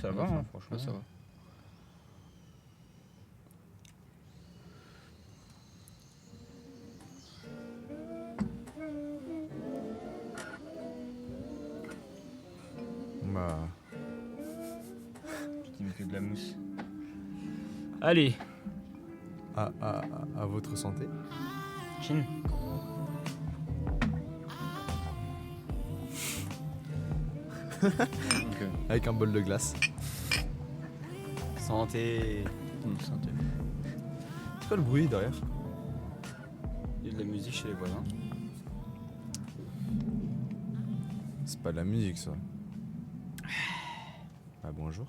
ça va, hein, franchement. Ouais, ça va. Bah, Tu mets que de la mousse. Allez, à votre santé. chin. Ok. Avec un bol de glace. Santé. Santé. C'est quoi le bruit derrière? Il y a de la musique chez les voisins. C'est pas de la musique ça. Bah bonjour.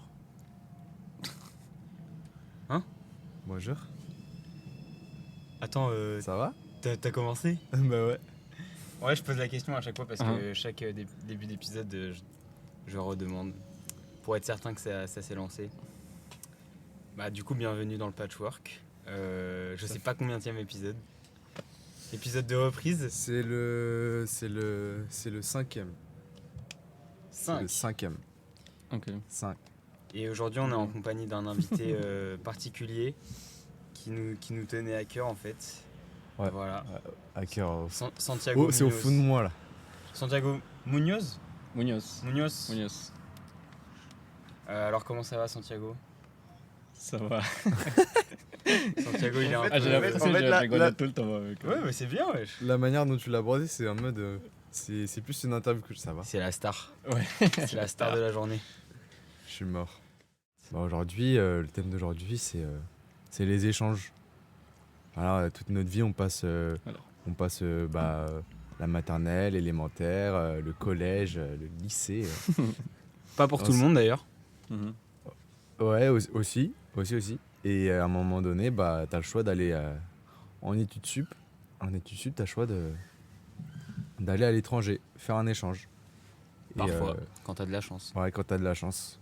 Hein? Bonjour. Attends, Ça va? t'as commencé? Bah ouais. Ouais, je pose la question à chaque fois parce Ah. que chaque début d'épisode, je redemande. Pour être certain que ça s'est lancé. Bah du coup, bienvenue dans le patchwork. Je sais pas combienième épisode. Épisode de reprise. C'est le 5e. C'est le 5. 5e. Ok. 5. Et aujourd'hui, on est en compagnie d'un invité particulier qui nous tenait à cœur en fait. Ouais. Voilà. À cœur. Santiago Oh, c'est au Munoz. fond de moi là. Santiago Munoz. Munoz. Munoz. Alors comment ça va Santiago? Ça va. Santiago il est un Ah, peu... j'ai l'impression que j'ai rigolé tout le temps avec. Ouais mais c'est bien wesh. La manière dont tu l'as abordé, c'est en mode. C'est plus une interview que ça va. C'est la star. Ouais. C'est la star de la journée. Je suis mort. Bah aujourd'hui, le thème d'aujourd'hui, c'est les échanges. Voilà, toute notre vie, on passe, la maternelle, l'élémentaire, le collège, le lycée. Pas pour tout le monde d'ailleurs. Mhm. Ouais, aussi. Et à un moment donné, bah, t'as le choix d'aller en études sup. En études sup, t'as le choix d'aller à l'étranger, faire un échange. Et, Parfois, quand t'as de la chance. ouais, quand t'as de la chance.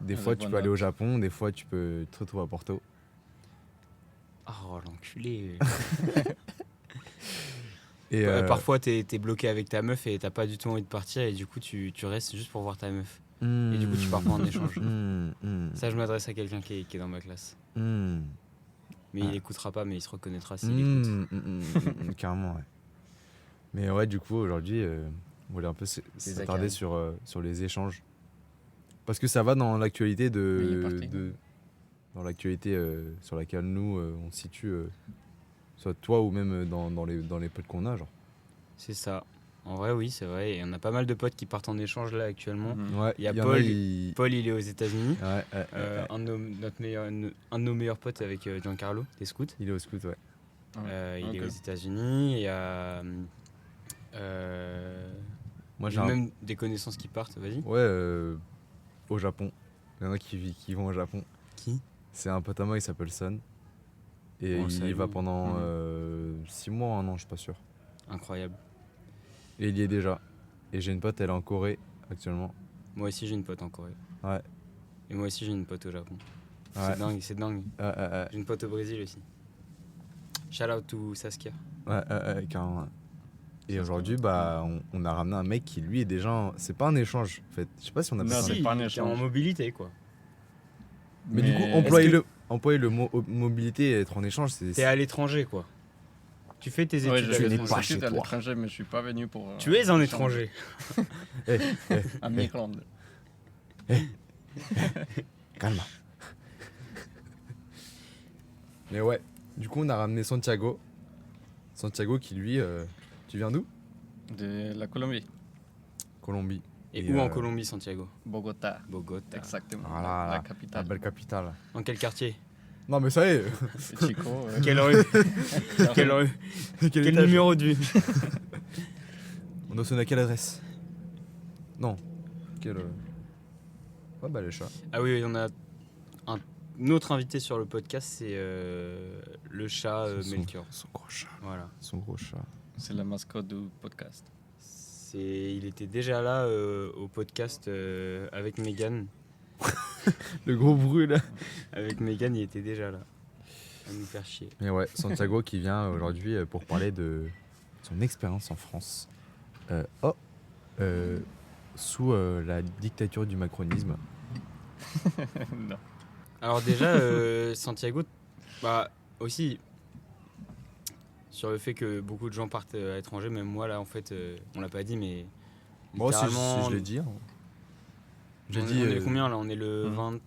Des Avec fois, tu bonne peux aller au note. Japon, des fois, tu peux te retrouver à Porto. Oh l'enculé. Et Parfois t'es bloqué avec ta meuf et t'as pas du tout envie de partir et du coup tu restes juste pour voir ta meuf. Et du coup tu pars pas en échange. Ça je m'adresse à quelqu'un qui est dans ma classe. Mais il écoutera pas mais il se reconnaîtra s'il écoute. Carrément, ouais. Mais ouais, du coup, aujourd'hui, on voulait un peu s'attarder acaries. sur les échanges. Parce que ça va dans l'actualité Mais il est parti. dans l'actualité sur laquelle nous, on se situe, soit toi ou même dans les potes qu'on a, genre. C'est ça. En vrai oui c'est vrai. Et on a pas mal de potes qui partent en échange là actuellement. Mhm. Ouais, Il y a en Paul. ils- Paul il est aux États-Unis. Ouais, Un de nos meilleurs potes avec Giancarlo, des scouts. il est au scout, ouais. Il est Ok. aux États-Unis. Il y a Moi, j'ai même des connaissances qui partent. Vas-y. Ouais, au Japon. Il y en a qui vont au Japon. Qui? C'est un pote à moi, il s'appelle Son. Et On le il y salue. va pendant 6 mois, 1 an, je suis pas sûr. Incroyable. Et il y est déjà. Et j'ai une pote, elle est en Corée actuellement. Moi aussi j'ai une pote en Corée. Ouais. Et moi aussi j'ai une pote au Japon. Ouais. C'est dingue. J'ai une pote au Brésil aussi. Shout out to Saskia. Ouais, carrément. Et Ça, aujourd'hui, c'est bah, on a ramené un mec qui, lui, est déjà. C'est pas un échange, en fait. Je sais pas si on appelle Non, ça. c'est Si, pas un t'es en échange. mobilité quoi. Mais du coup, employer le mot mobilité et être en échange, c'est. T'es à l'étranger quoi. Tu fais tes études Ouais, à tu n'es l'étranger. pas je suis chez à toi. l'étranger, mais je suis pas venu pour. Tu es un échanger. étranger. En Irlande. Calme. Mais ouais, du coup, on a ramené Santiago. Santiago qui, lui. Tu viens d'où? De la Colombie. Colombie. Et Et, où en Colombie, Santiago? Bogota. Bogota. Exactement. Voilà, la la capitale. belle capitale. Dans quel quartier? Non, mais ça y est. Chico. Quelle rue? Quelle rue? Quel étage numéro de vue? On doit sonner à quelle adresse? Non. Quel. Ouais, bah, les chats. Ah oui, on a un autre invité sur le podcast, c'est le chat Melchior. Son gros chat. Voilà. Son gros chat. C'est la mascotte du podcast. Il était déjà là au podcast avec Megan. Le gros bruit là. Avec Megan, il était déjà là. À nous faire chier. Mais ouais, Santiago qui vient aujourd'hui pour parler de son expérience en France. Sous la dictature du macronisme. Non. Alors déjà, Santiago, bah aussi sur le fait que beaucoup de gens partent à l'étranger, même moi là en fait, on l'a pas dit, mais Moi aussi, littéralement, je l'ai dit. Hein. J'ai on dit. est combien là? On est le Mhm.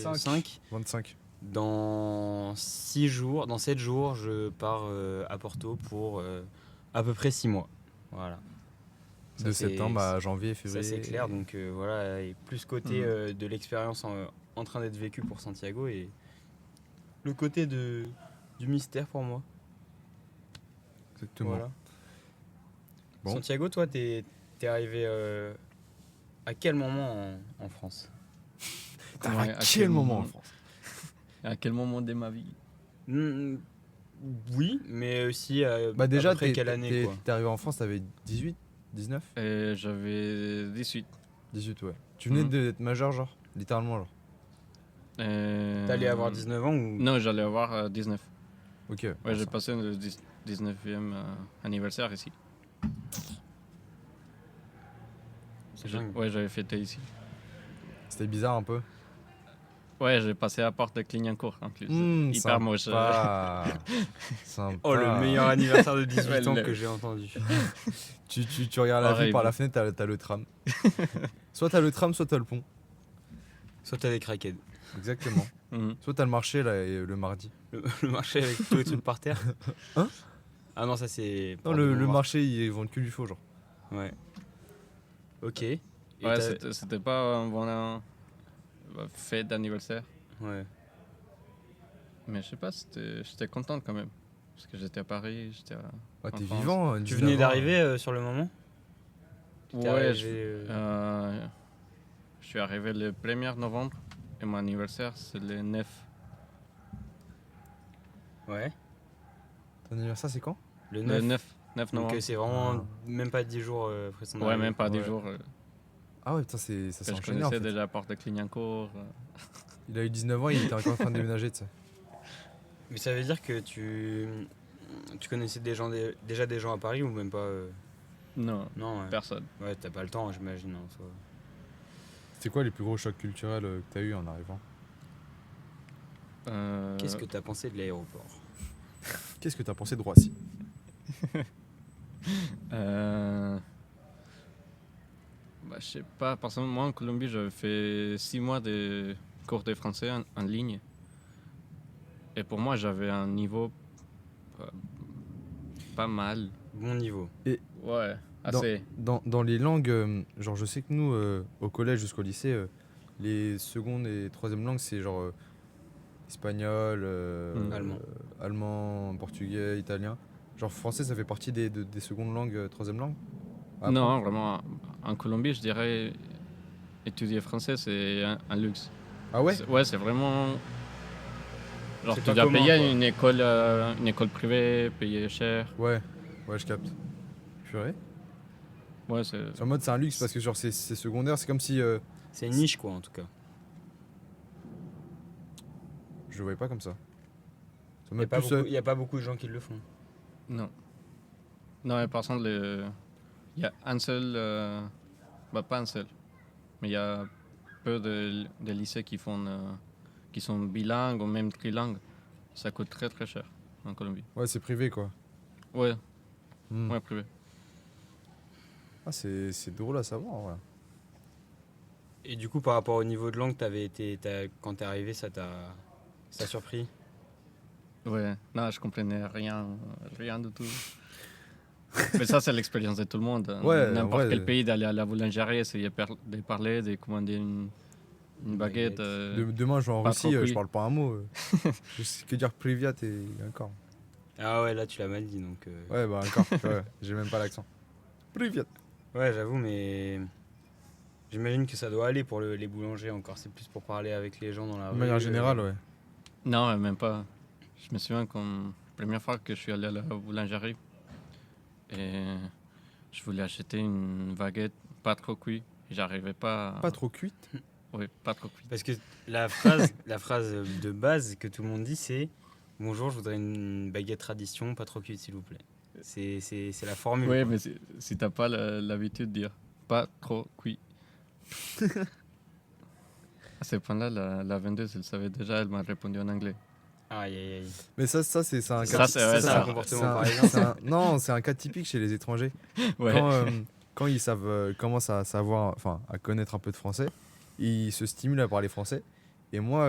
25. 25. Dans 6 jours, dans 7 jours, je pars à Porto pour à peu près 6 mois. Voilà. Ça, De c'est- septembre à janvier, Ça février. c'est clair, donc voilà, et plus côté de l'expérience en train d'être vécue pour Santiago et le côté du mystère pour moi. Exactement. Voilà. Bon. Santiago, toi, t'es arrivé à quel moment en France? À quel moment en France? À quel moment de ma vie? Hmm, Oui, mais aussi Bah à déjà, peu près quelle année quoi? t'es arrivé en France, t'avais 18, 19, J'avais 18. 18, ouais. Tu venais Mhm. d'être majeur, genre? Littéralement, genre. T'allais avoir 19 ans ou? Non, j'allais avoir 19. Ok. Ouais, bon, j'ai ça. passé le 19e anniversaire ici. C'est dingue. Ouais, j'avais fêté ici. C'était bizarre un peu. Ouais, j'ai passé à Porte de Clignancourt en plus. Hyper Sympa. moche. Sympa. Oh, le meilleur anniversaire de 18 Ouais, ans le- que j'ai entendu. Tu regardes la vue Pareil, par la bon. fenêtre, t'as le tram. Soit t'as le tram, soit t'as le pont. Soit t'as des craquettes. Exactement. Mhm. Soit t'as le marché là, et le mardi. Le marché avec tous les trucs par terre. Hein? Ah non, ça c'est. Non, Porte de le Montmartre. marché, ils vendent que du faux, genre. Ouais. Ok. Et Ouais, t'as- c'était pas un bon fête d'anniversaire. Ouais. Mais je sais pas, j'étais content quand même. Parce que j'étais à Paris, j'étais à... Ah, t'es En France. vivant. Tu 19 venais ans. d'arriver sur le moment? T'es Ouais, arrivé, je suis arrivé le 1er novembre et mon anniversaire c'est le 9. Ouais. Ton anniversaire, c'est quand? Le Le 9. 9 Donc novembre. c'est vraiment même pas 10 jours après son Ouais, arrivée. même pas 10 Ouais. jours. Ah ouais, putain, ça Que s'est je enchaîné en connaissais fait. déjà la Porte de Clignancourt. Il a eu 19 ans, il était encore en train de déménager, tu sais. Mais ça veut dire que tu connaissais déjà des gens à Paris ou même pas Non, Non, ouais. personne. Ouais, t'as pas le temps, j'imagine. En soi. C'est quoi les plus gros chocs culturels que t'as eu en arrivant? Qu'est-ce que t'as pensé de l'aéroport? Qu'est-ce que t'as pensé de Roissy? Bah, je sais pas, parce que moi en Colombie j'avais fait 6 mois de cours de français en ligne. Et pour moi j'avais un niveau euh, pas mal. Bon niveau. Ouais, assez. Dans les langues, genre je sais que nous, au collège jusqu'au lycée, les secondes et troisième langues, c'est genre espagnol, Allemand. allemand, portugais, italien. Genre français, ça fait partie des secondes langues, troisième langue? à Non, apprendre? vraiment, en Colombie je dirais étudier français c'est un luxe. Ah ouais? Ouais, c'est vraiment. Genre, C'est tu pas dois commun, payer quoi. une école privée, payer cher. Ouais, je capte. Purée. Ouais, c'est. C'est en mode c'est un luxe parce que genre c'est secondaire, c'est comme si C'est une niche, quoi, en tout cas. je le voyais pas comme ça. C'est en Il mode plus, n'y a pas beaucoup de gens qui le font. Non. Non, mais par contre, il y a un seul. Bah, pas un seul. Mais il y a peu de lycées qui sont bilingues ou même trilingues. Ça coûte très très cher en Colombie. ouais, c'est privé quoi. Ouais, Hmm. ouais, privé. Ah, c'est drôle à savoir, ouais. Et du coup, par rapport au niveau de langue, quand t'es arrivé, ça t'a surpris? Ouais, non, je comprenais rien du tout. Mais ça, c'est l'expérience de tout le monde. Ouais, N'importe ouais. quel pays d'aller à la boulangerie, essayer de parler, de commander une baguette. Demain, je vais en pas Russie, trop je cuit. parle pas un mot. Je sais que dire Privyat et encore. Ah ouais, là, tu l'as mal dit, donc... Ouais, bah encore, ouais, j'ai même pas l'accent. Privyat. Ouais, j'avoue, mais... J'imagine que ça doit aller pour les boulangers encore. C'est plus pour parler avec les gens dans la De rue. manière générale, ouais. Non, même pas. Je me souviens comme la première fois que je suis allé à la boulangerie et je voulais acheter une baguette pas trop cuite. J'arrivais pas. Pas trop cuite. Oui, pas trop cuite. Parce que la phrase de base que tout le monde dit, c'est « Bonjour, je voudrais une baguette tradition, pas trop cuite, s'il vous plaît. » C'est la formule. Oui, quoi. mais si t'as pas l'habitude de dire pas trop cuit. À ce point-là, la vendeuse, elle savait déjà, elle m'a répondu en anglais. Aïe, aïe, aïe. Mais ça c'est un Ça, cas. c'est ouais, c'est ça. un comportement c'est un- parisien. c'est un- non, c'est un cas typique chez les étrangers. Ouais. Quand ils savent, commencent à savoir, enfin, à connaître un peu de français, ils se stimulent à parler français. Et moi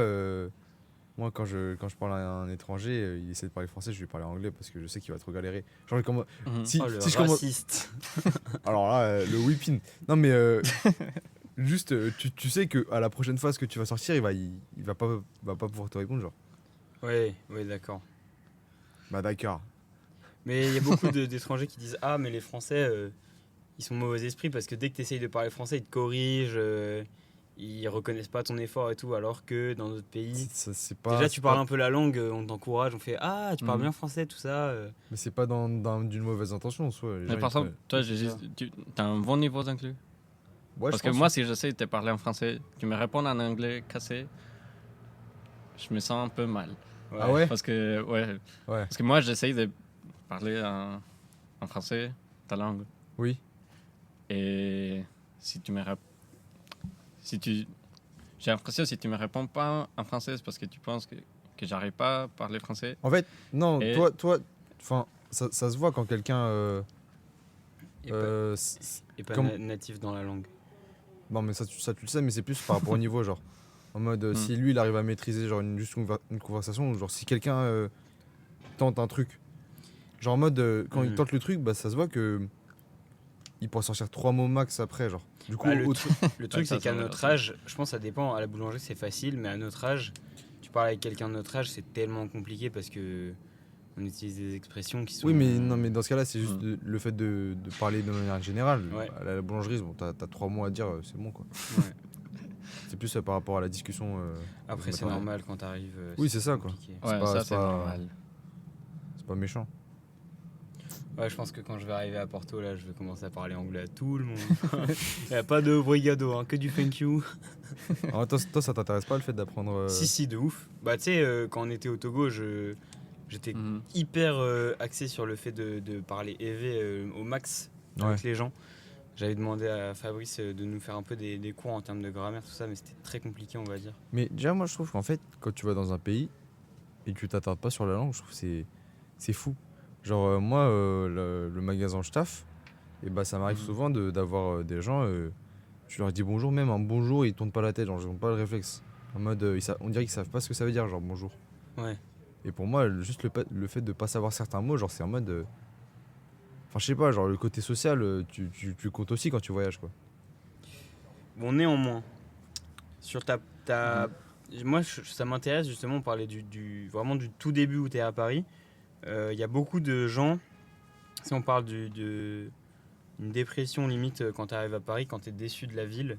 quand je parle à un étranger, il essaie de parler français, je vais parler anglais parce que je sais qu'il va trop galérer. Genre, Mhm. si, Oh, le si je commence. raciste. Alors là, le whipping. Non, mais juste, tu sais que à la prochaine fois, ce que tu vas sortir, il va pas pouvoir te répondre, genre. Ouais, ouais, d'accord. Bah, d'accord. Mais il y a beaucoup d'étrangers qui disent ah mais les Français ils sont mauvais esprits parce que dès que tu essayes de parler français ils te corrigent, ils reconnaissent pas ton effort et tout alors que dans d'autres pays C'est pas. déjà c'est tu pas- parles un peu la langue, on t'encourage, on fait ah tu parles Mhm. bien français tout ça. Mais c'est pas d'une mauvaise intention, en soi. Les Mais gens, par ils exemple, toi, c'est ça. tu as un bon niveau d'anglais. Ouais, Parce je que pense. moi, si j'essaie de te parler en français, tu me réponds en anglais cassé, je me sens un peu mal. Ah ouais. Parce que, ouais, Ouais. parce que moi, j'essaie de parler en français, ta langue. Oui. Et si tu me si tu j'ai l'impression si tu me réponds pas en français, c'est parce que tu penses que j'arrive pas à parler français. En fait, non, Et- toi, enfin, ça se voit quand quelqu'un. Et pas, et pas comme- natif dans la langue. Non, mais ça, tu le sais, mais c'est plus par rapport au niveau, genre. En mode, si lui, il arrive à maîtriser genre juste une conversation, ou genre si quelqu'un tente un truc, genre en mode, quand il tente le truc, bah ça se voit que il pourra sortir 3 mots max après, genre. Du coup, Bah, le au- truc ça, c'est qu'à ça va, notre ça. âge, je pense que ça dépend, à la boulangerie c'est facile mais à notre âge, tu parles avec quelqu'un de notre âge c'est tellement compliqué parce que on utilise des expressions qui sont oui, mais non, mais dans ce cas-là, c'est juste Mm. le fait de parler de manière générale. Ouais. À la boulangerie, bon, t'as 3 mots à dire, c'est bon, quoi. Ouais. C'est plus par rapport à la discussion. Après c'est matériel. normal quand t'arrives. Oui, c'est ça, quoi. compliqué. Ouais, pas- ça c'est c'est pas- normal. C'est pas méchant. Ouais, je pense que quand je vais arriver à Porto, là, je vais commencer à parler anglais à tout le monde. Il n'y a pas de brigado, hein, que du thank you. Alors, toi, ça t'intéresse pas le fait d'apprendre. Si, de ouf. Bah, tu sais, quand on était au Togo, j'étais Mhm. hyper axé sur le fait de parler EV au max avec les gens. J'avais demandé à Fabrice de nous faire un peu des cours en termes de grammaire, tout ça, mais c'était très compliqué, on va dire. Mais déjà, moi, je trouve qu'en fait, quand tu vas dans un pays et que tu t'attardes pas sur la langue, je trouve que c'est fou. Genre, moi, le magasin où je taffe, et bah, ça m'arrive Mhm. souvent d'avoir des gens, tu leur dis bonjour, même un bonjour, ils tournent pas la tête, genre, ils ont pas le réflexe. En mode, on dirait qu'ils savent pas ce que ça veut dire, genre bonjour. Ouais. Et pour moi, juste le fait de pas savoir certains mots, genre, c'est en mode. Enfin, je sais pas, genre, le côté social, tu comptes aussi quand tu voyages, quoi. Bon, néanmoins, sur moi, ça m'intéresse justement, on parlait vraiment du tout début où tu es à Paris. Il y a beaucoup de gens, si on parle d'une dépression limite quand tu arrives à Paris, quand tu es déçu de la ville,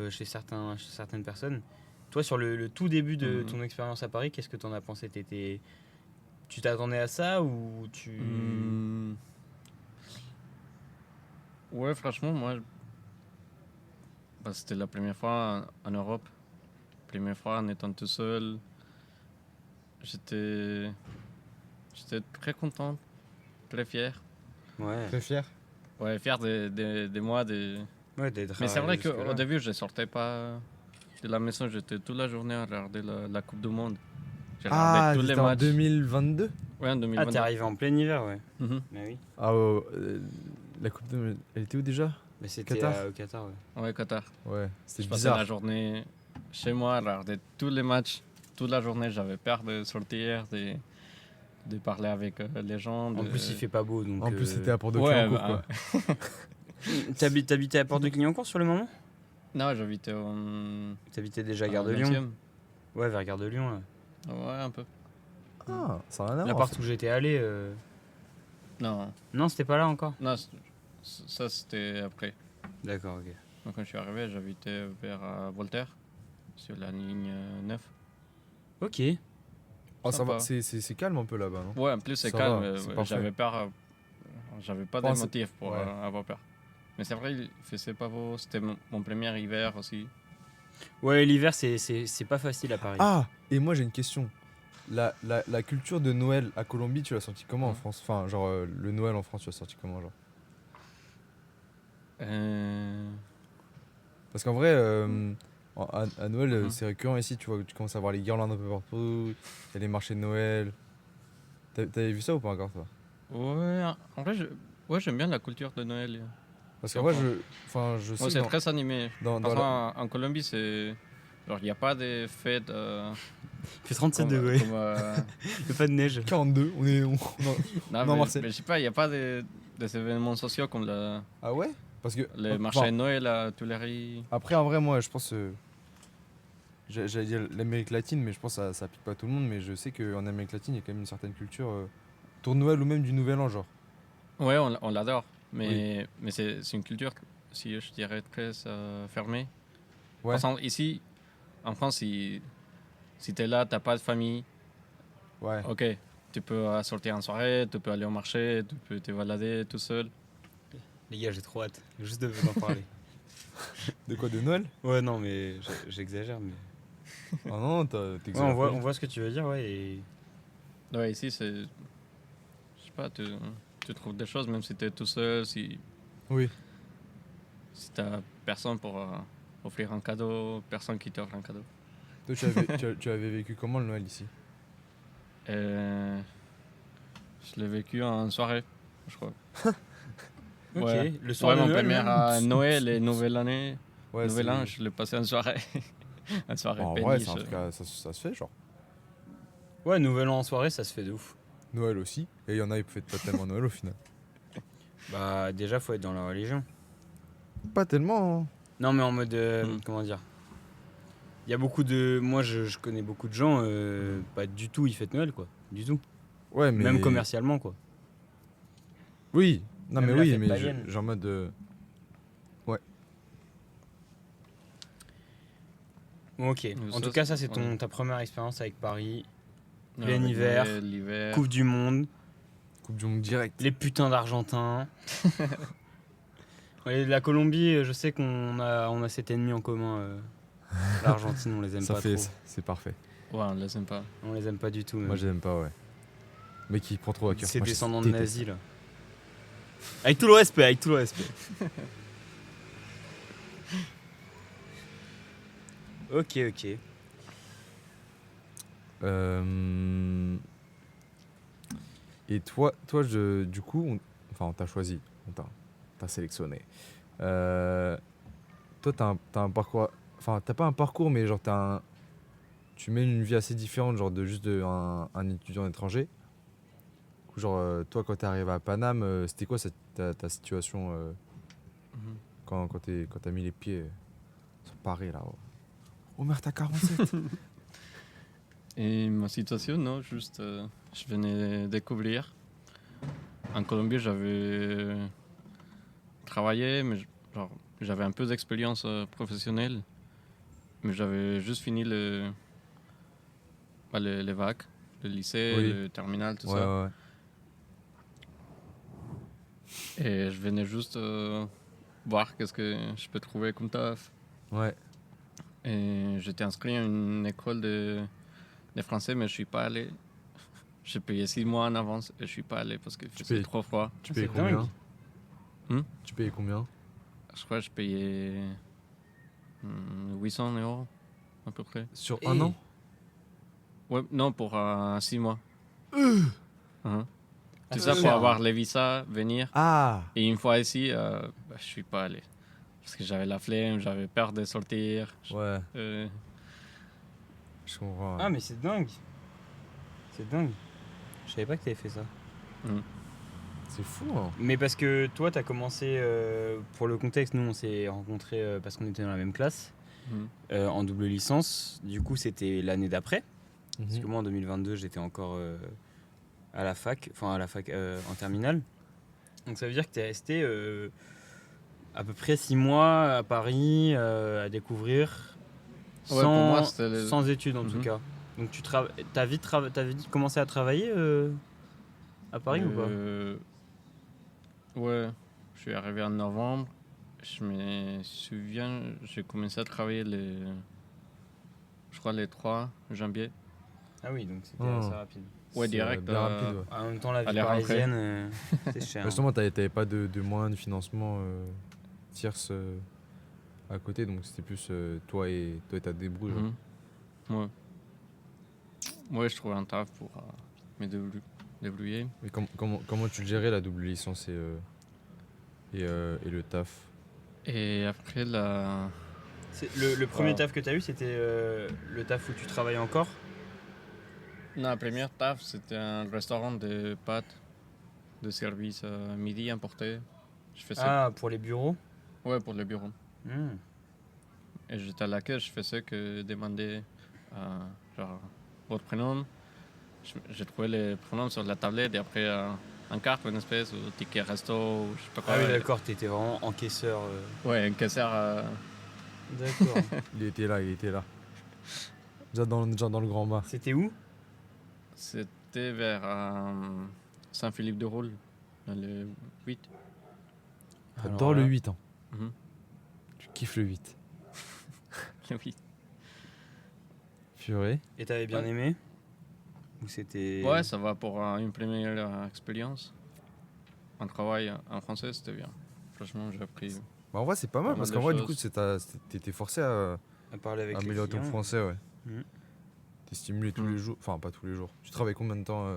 chez certaines personnes. Toi, sur le tout début de ton expérience à Paris, qu'est-ce que tu en as pensé? Tu t'attendais à ça ou tu... Hmm. Ouais, franchement, moi, bah, c'était la première fois en Europe. Première fois en étant tout seul. J'étais très content, très fier. Ouais, Très fier. Ouais, fier de moi. ouais d'être Mais c'est vrai arrivé qu'au jusque-là. début, je sortais pas de la maison. J'étais toute la journée à regarder la Coupe du Monde. J'ai Ah, regardé tous les c'était en matchs. 2022. Ouais, en Ah, 2022. t'es arrivé en plein hiver, ouais. Mhm. Bah oui. Ah, la Coupe de. Elle était où déjà? Mais c'était Qatar. au Qatar, ouais. Ouais, Qatar. Ouais, c'était Je passais la bizarre. journée chez moi à regarder tous les matchs. Toute la journée, j'avais peur de sortir, de parler avec les gens. En de- plus, il fait pas beau, donc... En plus, c'était à Port de Ouais, Clignancourt, bah, quoi. T'habitais à Porte de Clignancourt sur le moment? Non, j'habitais en... T'habitais déjà à en Gare de Lyon? 20e. Ouais, vers Gare de Lyon, là. Ouais, un peu. Ah, ça a rien à voir. L'appart où j'étais allé... Non, Non, c'était pas là encore? non ça c'était après. D'accord, ok. Donc, quand je suis arrivé, j'habitais vers Voltaire, sur la ligne 9. Ok. Oh, ça va, Sympa. c'est calme un peu là-bas, non? Ouais, en plus c'est Ça calme. va, c'est ouais, parfait. j'avais peur. J'avais pas de Enfin, c'est- motif pour ouais. avoir peur. Mais c'est vrai, il faisait pas beau. C'était mon premier hiver aussi. Ouais, l'hiver, c'est pas facile à Paris. Ah, et moi j'ai une question. La culture de Noël à Colombie, tu l'as senti comment en Mhm. France? Enfin, genre, le Noël en France, tu l'as senti comment, genre? Euh, Parce qu'en vrai, À Noël, c'est récurrent ici, tu vois, tu commences à voir les guirlandes un peu partout, il y a les marchés de Noël. T'avais vu ça ou pas encore, toi? Ouais, en vrai, ouais, j'aime bien la culture de Noël. Parce qu'en vrai, je sais Ouais, que c'est très animé. dans Par la... exemple, en Colombie, c'est. Genre, il n'y a pas de fête Il fait 37 degrés. comme, Il n'y a pas de neige. 42, on est non, non, Marseille. mais je sais pas, il n'y a pas des événements sociaux comme Ah ouais? Parce que... les marchés de Noël à Tuileries. Après, en vrai, moi, je pense... j'allais dire l'Amérique latine, mais je pense que ça pique pas tout le monde, mais je sais qu'en Amérique latine, il y a quand même une certaine culture autour de Noël ou même du Nouvel An, genre. Ouais, on l'adore. Mais c'est une culture, si je dirais, très fermée. Ouais. Par exemple, ici, en France, si tu es là, tu n'as pas de famille, Ouais. ok, tu peux sortir en soirée, tu peux aller au marché, tu peux te balader tout seul. Les gars, j'ai trop hâte. Juste de vous en parler. De quoi, de Noël? Ouais, non, mais j'exagère. Mais... Ah non, Ouais, t'exagères pas. on voit ce que tu veux dire, ouais. Et... Ouais, ici, c'est. Je sais pas, tu trouves des choses, même si tu es tout seul, si Oui. tu n'as personne pour offrir un cadeau, personne qui t'offre un cadeau. Toi, tu avais vécu comment le Noël ici? Je l'ai vécu en soirée, je crois. Ok, Ouais. le soir de mon Noël, premier même à Noël et Nouvelle Année. Ouais, Nouvel An, je l'ai passé en soirée. En soirée En péniche. vrai, c'est un truc ça se fait, genre. Ouais, Nouvel An en soirée, ça se fait de ouf. Noël aussi. Et il y en a, ils fêtent pas tellement Noël au final. Bah, déjà, faut être dans la religion. Pas tellement, hein. Non, mais en mode. Comment dire? Il y a beaucoup de. Moi, je connais beaucoup de gens, pas du tout, ils fêtent Noël, quoi. Du tout. Ouais, mais... Même commercialement, quoi. Oui. Non, Même mais la oui, fête mais païenne. genre en mode... Ouais. Bon, ok. En tout cas, ça, c'est ta première expérience avec Paris. Plein hiver, l'hiver. Coupe du Monde, Coupe du Monde direct. les putains d'Argentins. Ouais, la Colombie, je sais qu'on a cet ennemi en commun. L'Argentine, on les aime Ça pas fait... trop. C'est parfait. Ouais, on les aime pas. On les aime pas du tout. Moi, je les aime pas, ouais. Mais qui prend trop à cœur. C'est Moi, je descendants de déteste nazis, là. Avec tout le respect, avec tout le respect. Ok. Et toi du coup, on t'a choisi, on t'a sélectionné. Toi, t'as un parcours, enfin, t'as pas un parcours, mais genre tu mènes une vie assez différente, genre un étudiant étranger. Du coup, genre, toi, quand t'es arrivé à Paname, c'était quoi ta situation quand t'as mis les pieds sur Paris, là? Omer, t'as 47. Et ma situation, non, juste, je venais découvrir. En Colombie, j'avais travaillé, mais genre, j'avais un peu d'expérience professionnelle. Mais j'avais juste fini les vacs, le lycée, Oui. le terminal, tout Ouais, ça. ouais. Et je venais juste voir qu'est-ce que je peux trouver comme taf. Ouais. Et j'étais inscrit à une école de français, mais je suis pas allé. J'ai payé 6 mois en avance et je suis pas allé parce que c'était trop froid. Tu payais c'est combien? dingue. Tu payais combien? Je crois que je payais 800 € à peu près. Sur un an? Ouais, non, pour 6 mois. Ah, Tout c'est ça pour cher, avoir hein. les visas, venir. Ah! Et une fois ici, je suis pas allé. Parce que j'avais la flemme, j'avais peur de sortir. Ouais, Euh, je comprends. Ah, mais c'est dingue. C'est dingue. Je savais pas que t'avais fait ça. C'est fou, hein. Mais parce que toi, t'as commencé, pour le contexte, nous on s'est rencontrés parce qu'on était dans la même classe, en double licence. Du coup, c'était l'année d'après. Parce que moi, en 2022, j'étais encore à la fac, en terminale. Donc ça veut dire que t'es resté à peu près 6 mois à Paris à découvrir, Ouais, pour moi, c'était sans études en tout cas. Donc t'as vite commencé à travailler à Paris ou pas? Ouais, je suis arrivé en novembre. Je me souviens, j'ai commencé à travailler je crois les 3 janvier. Ah oui, donc c'était assez rapide. Ouais, direct. Bien rapide, ouais. En même temps, la vie aller rentrer. parisienne, c'est cher. Justement, t'avais pas de moyens de financement tierces à côté, donc c'était plus toi et ta débrouille. Genre. Ouais. Ouais, je trouvais un taf pour me débrouiller. Mais comment tu le gérais la double licence et le taf? Et après, Le premier taf que tu as eu, c'était le taf où tu travaillais encore? la première taf, c'était un restaurant de pâtes de service midi importé. Je faisais... Ah, pour les bureaux? Ouais, pour le bureau. Hmm. Et j'étais à la caisse, je faisais que demander genre votre prénom. J'ai trouvé les prénoms sur la tablette et après un carte, une espèce, ou ticket resto, ou je sais pas quoi. Ah oui, d'accord, t'étais vraiment encaisseur. Ouais, un caissière. D'accord. Il était là. Déjà dans le grand bas. C'était où? C'était vers Saint-Philippe-de-Roule, dans le 8. J'adore Alors le là, 8, hein. Mhm. Tu kiffes le 8. Le 8. Purée. Et t'avais bien Ouais. aimé? Ou c'était... Ouais, ça va pour une première expérience. Un travail en français, c'était bien. Franchement, j'ai appris. Bah, en vrai, c'est pas mal Pas parce mal qu'en de vrai, du coup, choses. t'étais forcé à à parler avec les améliorer ton clients. français, ouais. Mhm. T'es stimulé tous les jours. Enfin, pas tous les jours. Tu travailles combien de temps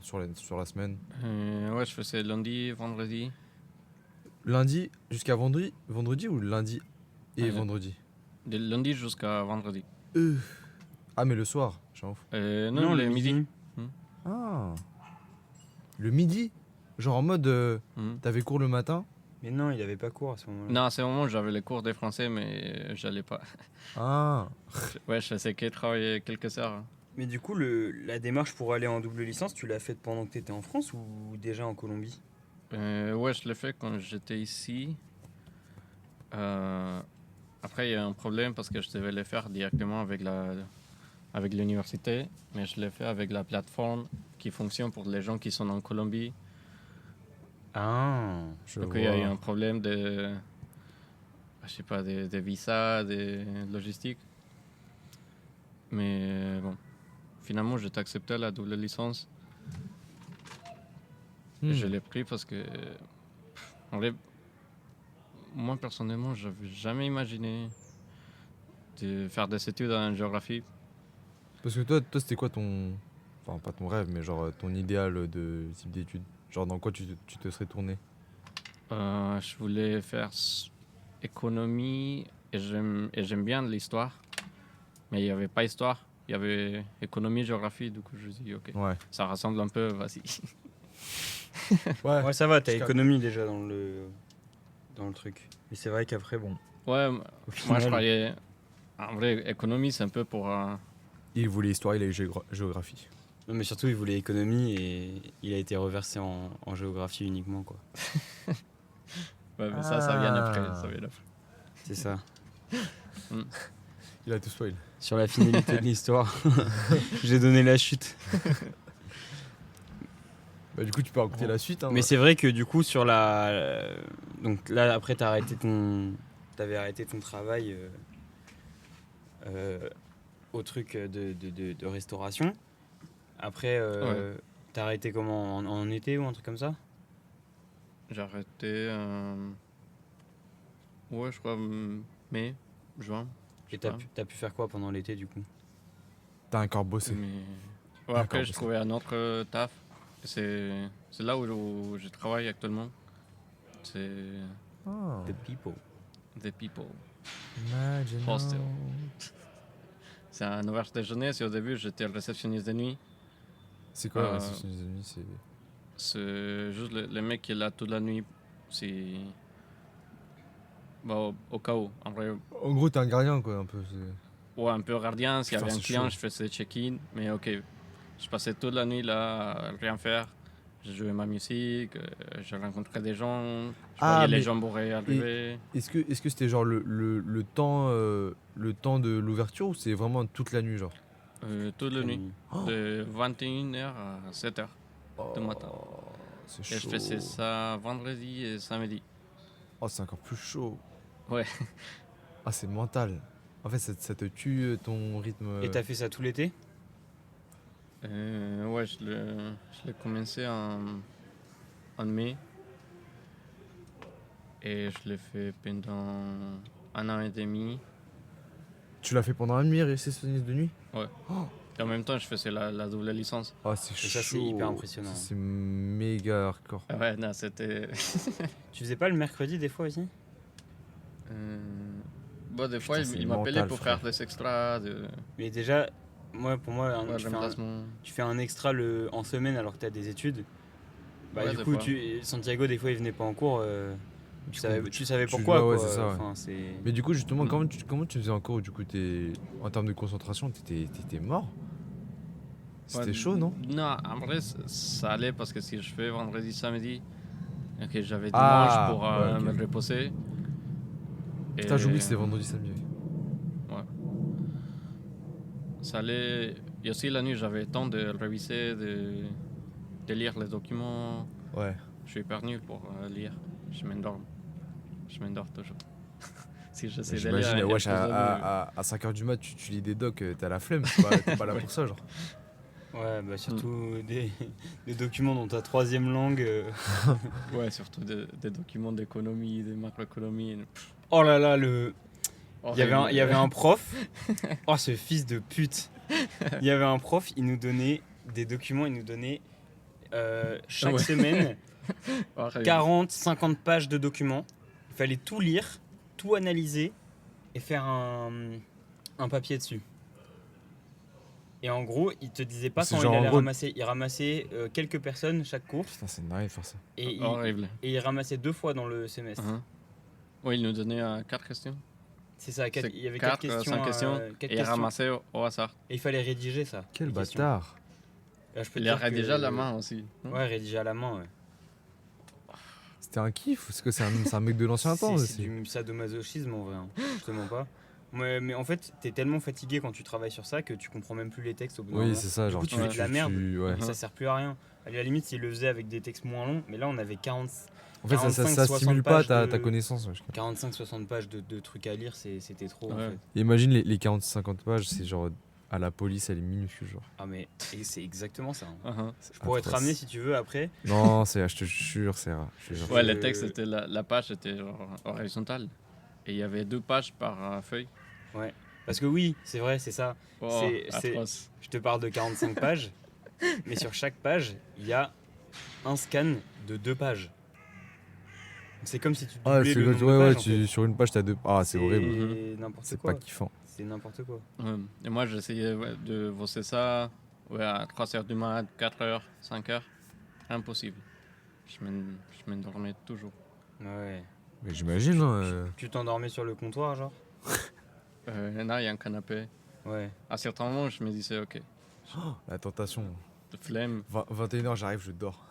sur la semaine? Ouais, je faisais lundi, vendredi. Lundi jusqu'à vendredi ou lundi et Ah, vendredi? De lundi jusqu'à vendredi. Ah, mais le soir, je suis un ouf. Non, le midi. Ah, le midi? Genre en mode, t'avais cours le matin? Mais non, il avait pas cours à ce moment-là. Non, à ce moment, j'avais les cours de français, mais j'allais pas. Ah, Ouais, je faisais que travailler quelques heures. Mais du coup, la démarche pour aller en double licence, tu l'as faite pendant que t'étais en France ou déjà en Colombie? Ouais, je l'ai fait quand j'étais ici. Après, il y a un problème parce que je devais le faire directement avec l'université, mais je l'ai fait avec la plateforme qui fonctionne pour les gens qui sont en Colombie. Ah. je Donc, vois. il y a eu un problème je sais pas, de visa, de logistique. Mais bon, finalement, j'ai accepté la double licence. Je l'ai pris parce que, en vrai, moi personnellement, j'avais jamais imaginé de faire des études en géographie. Parce que toi c'était quoi ton... Enfin, pas ton rêve, mais genre ton idéal de type d'études? Genre dans quoi tu te serais tourné? Je voulais faire économie et j'aime bien l'histoire, mais il n'y avait pas histoire, il y avait économie, géographie, du coup je me suis dit ok, Ouais. ça ressemble un peu, vas-y. Ouais, ça va, t'as Jusqu'à- économie déjà dans le truc. Mais c'est vrai qu'après, bon. Ouais, Au moi final, je croyais, en vrai, économie c'est un peu pour... Il voulait histoire, il a eu géographie. Non, mais surtout, il voulait économie et il a été reversé en géographie uniquement, quoi. ouais, mais ça vient après, Ah. ça vient après. C'est ça. Il a tout spoil. Sur la finalité de l'histoire, j'ai donné la chute. Bah, du coup, tu peux raconter la suite. Hein, Mais c'est vrai que du coup, sur la. Donc là, après, t'avais arrêté ton travail au truc de restauration. Après, t'as arrêté comment en été ou un truc comme ça? J'ai arrêté, ouais je crois mai, juin. je Et sais pas. t'as pu faire quoi pendant l'été du coup? T'as encore bossé. Mais... Ouais, D'accord, après, bah, j'ai ça- trouvé un autre taf. C'est là où je travaille actuellement. C'est Ah. The People. The People. Imagine Hostel. now. C'est un auberge de jeunesse et au début, j'étais le réceptionniste de nuit. C'est quoi la réception des amis? C'est juste le mec qui est là toute la nuit. C'est. Bon, au cas où. En vrai, En gros, t'es un gardien, quoi, un peu. ouais, un peu gardien. S'il y Putain, avait un c'est client, chaud. je faisais check-in. Mais ok, je passais toute la nuit là à rien faire. Je jouais ma musique, je rencontrais des gens, je Ah, voyais les mais- gens bourrés arriver. Est-ce que c'était genre le temps de l'ouverture ou c'est vraiment toute la nuit, genre? Toute la nuit, Oh. de 21h à 7h du matin. C'est Et je chaud. faisais ça vendredi et samedi. Oh, c'est encore plus chaud. Ouais. Ah, c'est mental. En fait, ça te tue ton rythme. Et t'as fait ça tout l'été? Ouais, je l'ai commencé en mai. Et je l'ai fait pendant 1 an et demi. Tu l'as fait pendant un demi réceptionniste de nuit? Et en même temps, je faisais la double licence. Ah, c'est Et chaud. ça, c'est hyper impressionnant. Ça, c'est méga hardcore. Ah ouais, non, c'était. Tu faisais pas le mercredi des fois aussi? Bon, des fois, Putain, c'est il m'appelait mental, pour frère. faire des extras, Mais déjà, pour moi, ouais, remplacement. tu fais un extra en semaine alors que tu as des études. Bah, Ouais, du des coup, fois. Santiago, des fois, il venait pas en cours. Du Tu coup, savais tu pourquoi, vois, ouais, quoi. c'est ça, ouais. Enfin, Mais du coup, justement, Mm. comment tu faisais en cours? Du coup, en termes de concentration, t'étais mort? C'était Ouais, chaud, non? Non, en vrai, ça allait parce que si je fais vendredi, samedi, ok, j'avais dimanche Ah, pour ouais, ok. me reposer. Putain, j'oublie que c'était Et, vendredi, samedi. ouais. Ça allait. Et aussi la nuit, j'avais le temps de réviser, de lire les documents. Ouais. Je suis hyper nul pour lire. Je m'endors. Je m'endors toujours. Si j'essaie de lire J'imagine, un wesh, épisode. à 5h du mat, tu lis des docs, t'as la flemme, t'es pas là pour ça, genre. Ouais, bah surtout des documents dans ta troisième langue. Ouais, surtout des documents d'économie, de macroéconomie. Oh là là, il y avait un prof. Oh, ce fils de pute. Il y avait un prof, il nous donnait des documents, il nous donnait chaque Ouais. semaine Horrible. 40, 50 pages de documents. Il fallait tout lire, tout analyser et faire un papier dessus. Et en gros, il te disait pas C'est quand genre, il en allait gros- ramasser. Il ramassait quelques personnes chaque cours Putain, c'est dingue de faire ça. et Horrible. il ramassait 2 fois dans le semestre. Oui, il nous donnait 4 questions. C'est ça, C'est il y avait 4 questions. 5 questions. quatre Et il questions. ramassait au hasard. Et il fallait rédiger ça. Quel les questions. bâtard. Là, je peux te Il dire a rédigé que- à la main aussi. Ouais, rédiger à la main, ouais. C'était un kiff? Parce que c'est un mec de l'ancien temps C'est aussi. du sadomasochisme en vrai, hein. Je te mens pas. Mais en fait, t'es tellement fatigué quand tu travailles sur ça que tu comprends même plus les textes au bout d'un Oui, moment. c'est ça, Du genre coup, tu fais de la merde. ouais. Et ça sert plus à rien. À la limite, s'il le faisait avec des textes moins longs, mais là, on avait 40, En fait, ça 45, stimule pas 60 pages ta de- connaissance. Ouais. 45-60 pages de trucs à lire, c'était trop en Ouais. fait. Et imagine les 40-50 pages, c'est genre à la police, elle est minuscule, genre. Ah, mais et c'est exactement ça, hein. Uh-huh. Je pourrais te Atroce. ramener si tu veux après. Non, je te jure, c'est rare. Je te jure. Ouais, Je- le texte, était la page était genre horizontale. Et il y avait 2 pages par feuille. Parce que oui, c'est vrai, c'est ça. Oh, C'est- atroce. Je te parle de 45 pages, mais sur chaque page, il y a un scan de 2 pages. C'est comme si tu Ah, doublais le nombre de ouais, pages, en fait. sur une page, t'as deux. Ah, c'est horrible. N'importe C'est quoi. pas kiffant. C'est n'importe quoi. Ouais. Et moi, j'essayais de bosser ça à 3h du mat, 4h, 5h. Impossible. Je m'endormais toujours. Ouais. Mais j'imagine, hein. Tu t'endormais sur le comptoir, genre? Là, il y a un canapé. Ouais. À certains moments, je me disais, ok, La tentation. de flemme. 21h, j'arrive, je dors.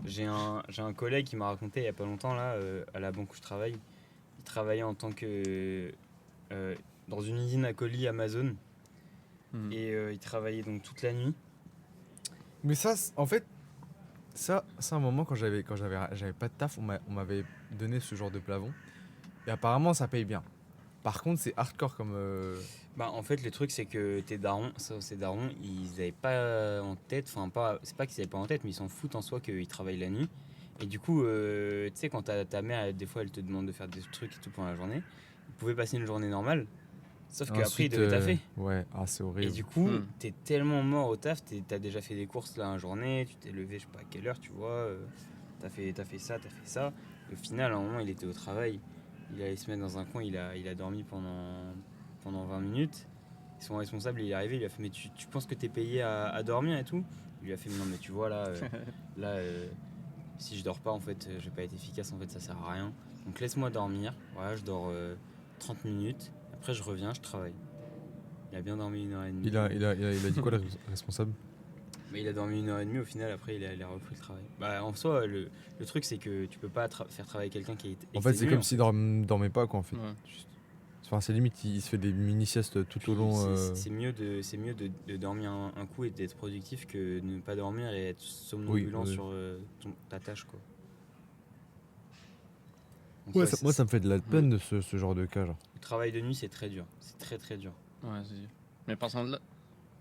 J'ai un collègue qui m'a raconté il y a pas longtemps, là, à la banque où je travaille. Il travaillait en tant que. Dans une usine à colis Amazon. Mhm. Et il travaillait donc toute la nuit. Mais ça, en fait, ça, c'est un moment quand j'avais pas de taf, on m'avait donné ce genre de plafond. Et apparemment, ça paye bien. Par contre, c'est hardcore comme. Bah, en fait, le truc, c'est que tes darons, ces darons, ils avaient pas en tête, c'est pas qu'ils avaient pas en tête, mais ils s'en foutent en soi qu'ils travaillent la nuit. Et du coup, tu sais, quand ta mère, des fois, elle te demande de faire des trucs et tout pendant la journée, ils pouvaient passer une journée normale, sauf qu'après, ils Ensuite, devaient taffer. Ouais, ah, c'est Et horrible. du coup, Hmm. t'es tellement mort au taf, t'as déjà fait des courses là, une journée, tu t'es levé, je sais pas à quelle heure, tu vois, t'as fait ça, t'as fait ça. Et au final, à un moment, il était au travail, il allait se mettre dans un coin, il a dormi pendant 20 minutes. Son responsable, il est arrivé, il lui a fait, mais tu penses que t'es payé à dormir et tout? Il lui a fait, non, mais tu vois, là si je dors pas, en fait, je vais pas être efficace, en fait, ça sert à rien. Donc laisse-moi dormir, voilà, je dors 30 minutes, après je reviens, je travaille. Il a bien dormi 1h30. Il a dit quoi, le responsable? Mais il a dormi 1h30, au final, après, il a repris le travail. Bah, en soi, le truc, c'est que tu peux pas faire travailler quelqu'un qui est En fait, c'est exténué, comme s'il dormait pas, quoi, en fait. Ouais. Enfin, c'est limite, il se fait des mini-siestes tout au long. C'est mieux de dormir un coup et d'être productif que de ne pas dormir et être somnambulant Oui. sur ta tâche, quoi. Donc, Ouais, c'est- moi, ça me fait de la peine de ce genre de cas, genre. Le travail de nuit, c'est très dur. C'est très, très dur. Ouais, c'est sûr. Mais par contre,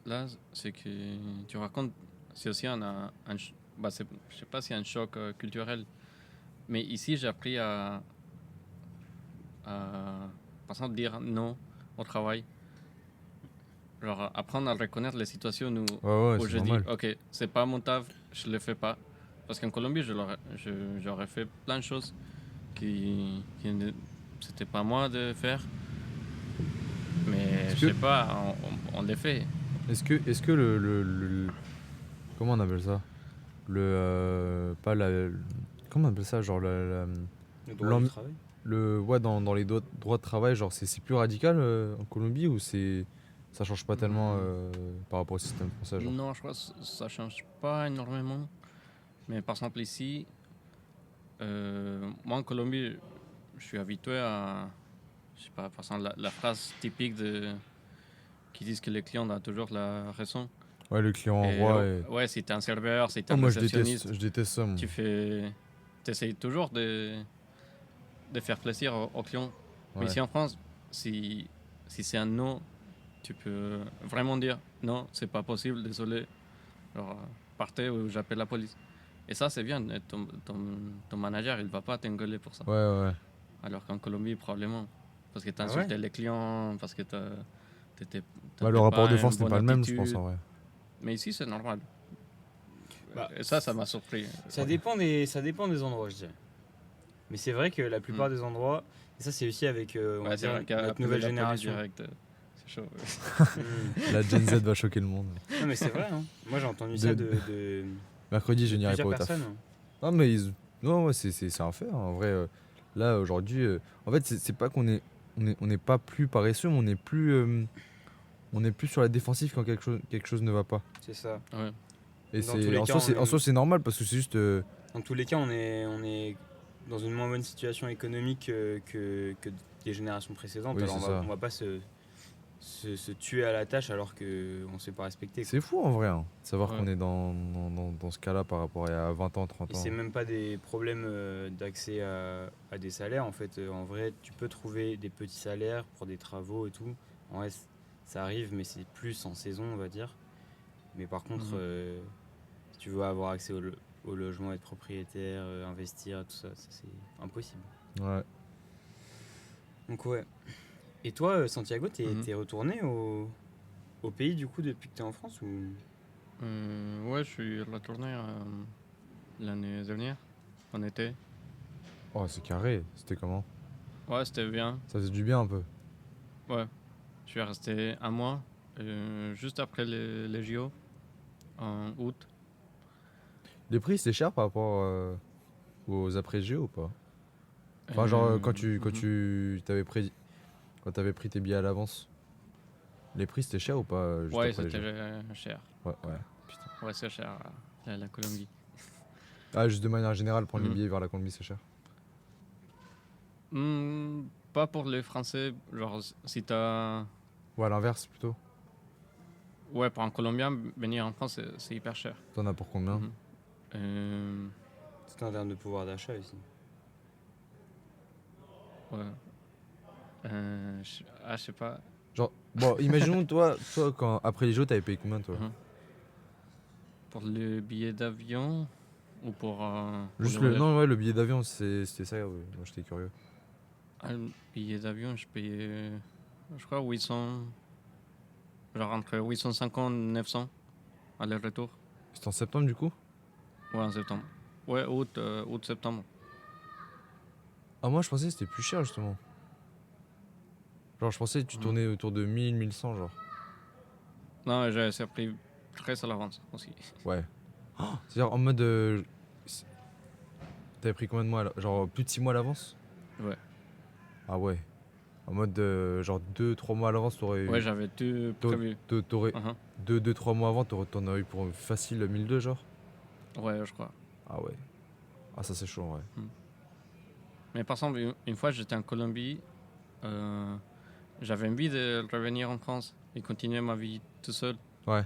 là c'est que tu racontes, c'est aussi je sais pas si un choc culturel, Mais ici, j'ai appris par exemple, dire non au travail. Genre, apprendre à reconnaître les situations où c'est je dis, normal. OK, c'est pas mon taf, je le fais pas. Parce qu'en Colombie, j'aurais fait plein de choses qui ne c'était pas moi de faire. Mais je sais pas, on les fait. Est-ce que comment on appelle ça? Pas la. Comment on appelle ça? Genre Le droit du travail. Ouais, dans les droits de travail, genre c'est plus radical en Colombie ou ça change pas tellement par rapport au système français, genre? Non, je crois que ça change pas énormément. Mais par exemple, ici, moi en Colombie, je suis habitué à. Je sais pas, par exemple, la phrase typique qui disent que le client a toujours la raison. Ouais, le client en roi. Ouais, si t'es un serveur, si t'es un Moi réceptionniste, je déteste ça, moi. t'essayes toujours de faire plaisir au client. Mais Ouais. ici en France, si c'est un non, tu peux vraiment dire non, c'est pas possible, désolé. Alors, partez ou j'appelle la police. Et ça, c'est bien. Ton manager, il va pas t'engueuler pour ça. Ouais. Alors qu'en Colombie, probablement. Parce que Ah t'insultais ouais? les clients, parce que Le t'avais rapport pas de une force n'est bonne pas le même, je pense, attitude. en vrai. Mais ici, c'est normal. Bah, Et ça m'a surpris. ça dépend des endroits, je dirais. Mais c'est vrai que la plupart des endroits, et ça c'est aussi avec on va Ouais, c'est dire, vrai qu'à notre appeler nouvelle la police génération. direct, c'est chaud. La Gen Z va choquer le monde. Non mais c'est vrai, hein. Moi j'ai entendu De- ça de Mercredi, je n'irai pas plusieurs au taf. personnes. Hein. Non, mais non, ouais, c'est un fait, hein. En vrai, là, aujourd'hui, en fait, c'est pas on n'est pas plus paresseux, mais on est plus sur la défensive quand quelque chose ne va pas. C'est ça. Ouais. Et Dans tous les cas, en soi, c'est normal parce que c'est juste. dans tous les cas, on est dans une moins bonne situation économique que des générations précédentes. Oui, Alors c'est ça. on va pas se tuer à la tâche alors qu'on ne se fait pas respecter. Quoi. C'est fou en vrai, hein, de savoir Ouais. qu'on est dans ce cas-là par rapport à il y a 20 ans, 30 Et ans. c'est même pas des problèmes d'accès à des salaires. En fait, en vrai, tu peux trouver des petits salaires pour des travaux et tout. En vrai, ça arrive, mais c'est plus en saison, on va dire. Mais par contre, si tu veux avoir accès au logement, être propriétaire, investir, tout ça, c'est impossible. Ouais. Donc ouais. Et toi, Santiago, t'es retourné au pays du coup depuis que t'es en France ou... Ouais, je suis retourné l'année dernière, en été. Oh, c'est carré. C'était comment? Ouais, c'était bien. Ça faisait du bien un peu. Ouais, je suis resté un mois, juste après les JO, en août. Les prix, c'est cher par rapport aux après-G ou pas? Enfin, genre, quand t'avais pris tes billets à l'avance, les prix c'était cher ou pas juste Ouais, après les c'était Jeux? cher. Ouais. Ouais, c'est cher, la Colombie. Ah, juste de manière générale, prendre les billets vers la Colombie, c'est cher. Pas pour les Français, genre si t'as... Ou à l'inverse plutôt. Ouais, pour un Colombien, venir en France, c'est hyper cher. T'en as pour combien? C'est en termes de pouvoir d'achat ici. Ouais. Je sais pas. Genre, bon, imaginons toi quand après les Jeux, t'avais payé combien toi? Pour le billet d'avion ou pour... Juste le voyage? non, ouais, le billet d'avion, c'était ça, ouais. Moi j'étais curieux. Le billet d'avion, je payais, je crois, 800... Genre entre 850 et 900, aller-retour. C'était en septembre du coup? Ouais, en septembre. Ouais, août-septembre. Ah, moi je pensais que c'était plus cher justement. Genre, je pensais que tu tournais autour de 1000, 1100, genre. Non, j'ai pris très à l'avance aussi. Ouais. C'est-à-dire en mode. T'avais pris combien de mois genre plus de 6 mois à l'avance? Ouais. Ah ouais. En mode genre 2-3 mois à l'avance, t'aurais eu. Ouais, j'avais tout prévu. T'aurais 2-3 mois avant, t'en aurais eu pour facile 1002, genre. Ouais, je crois. Ah ouais. Ah, ça c'est chaud, ouais. Mais par exemple, une fois j'étais en Colombie, j'avais envie de revenir en France et continuer ma vie tout seul. Ouais.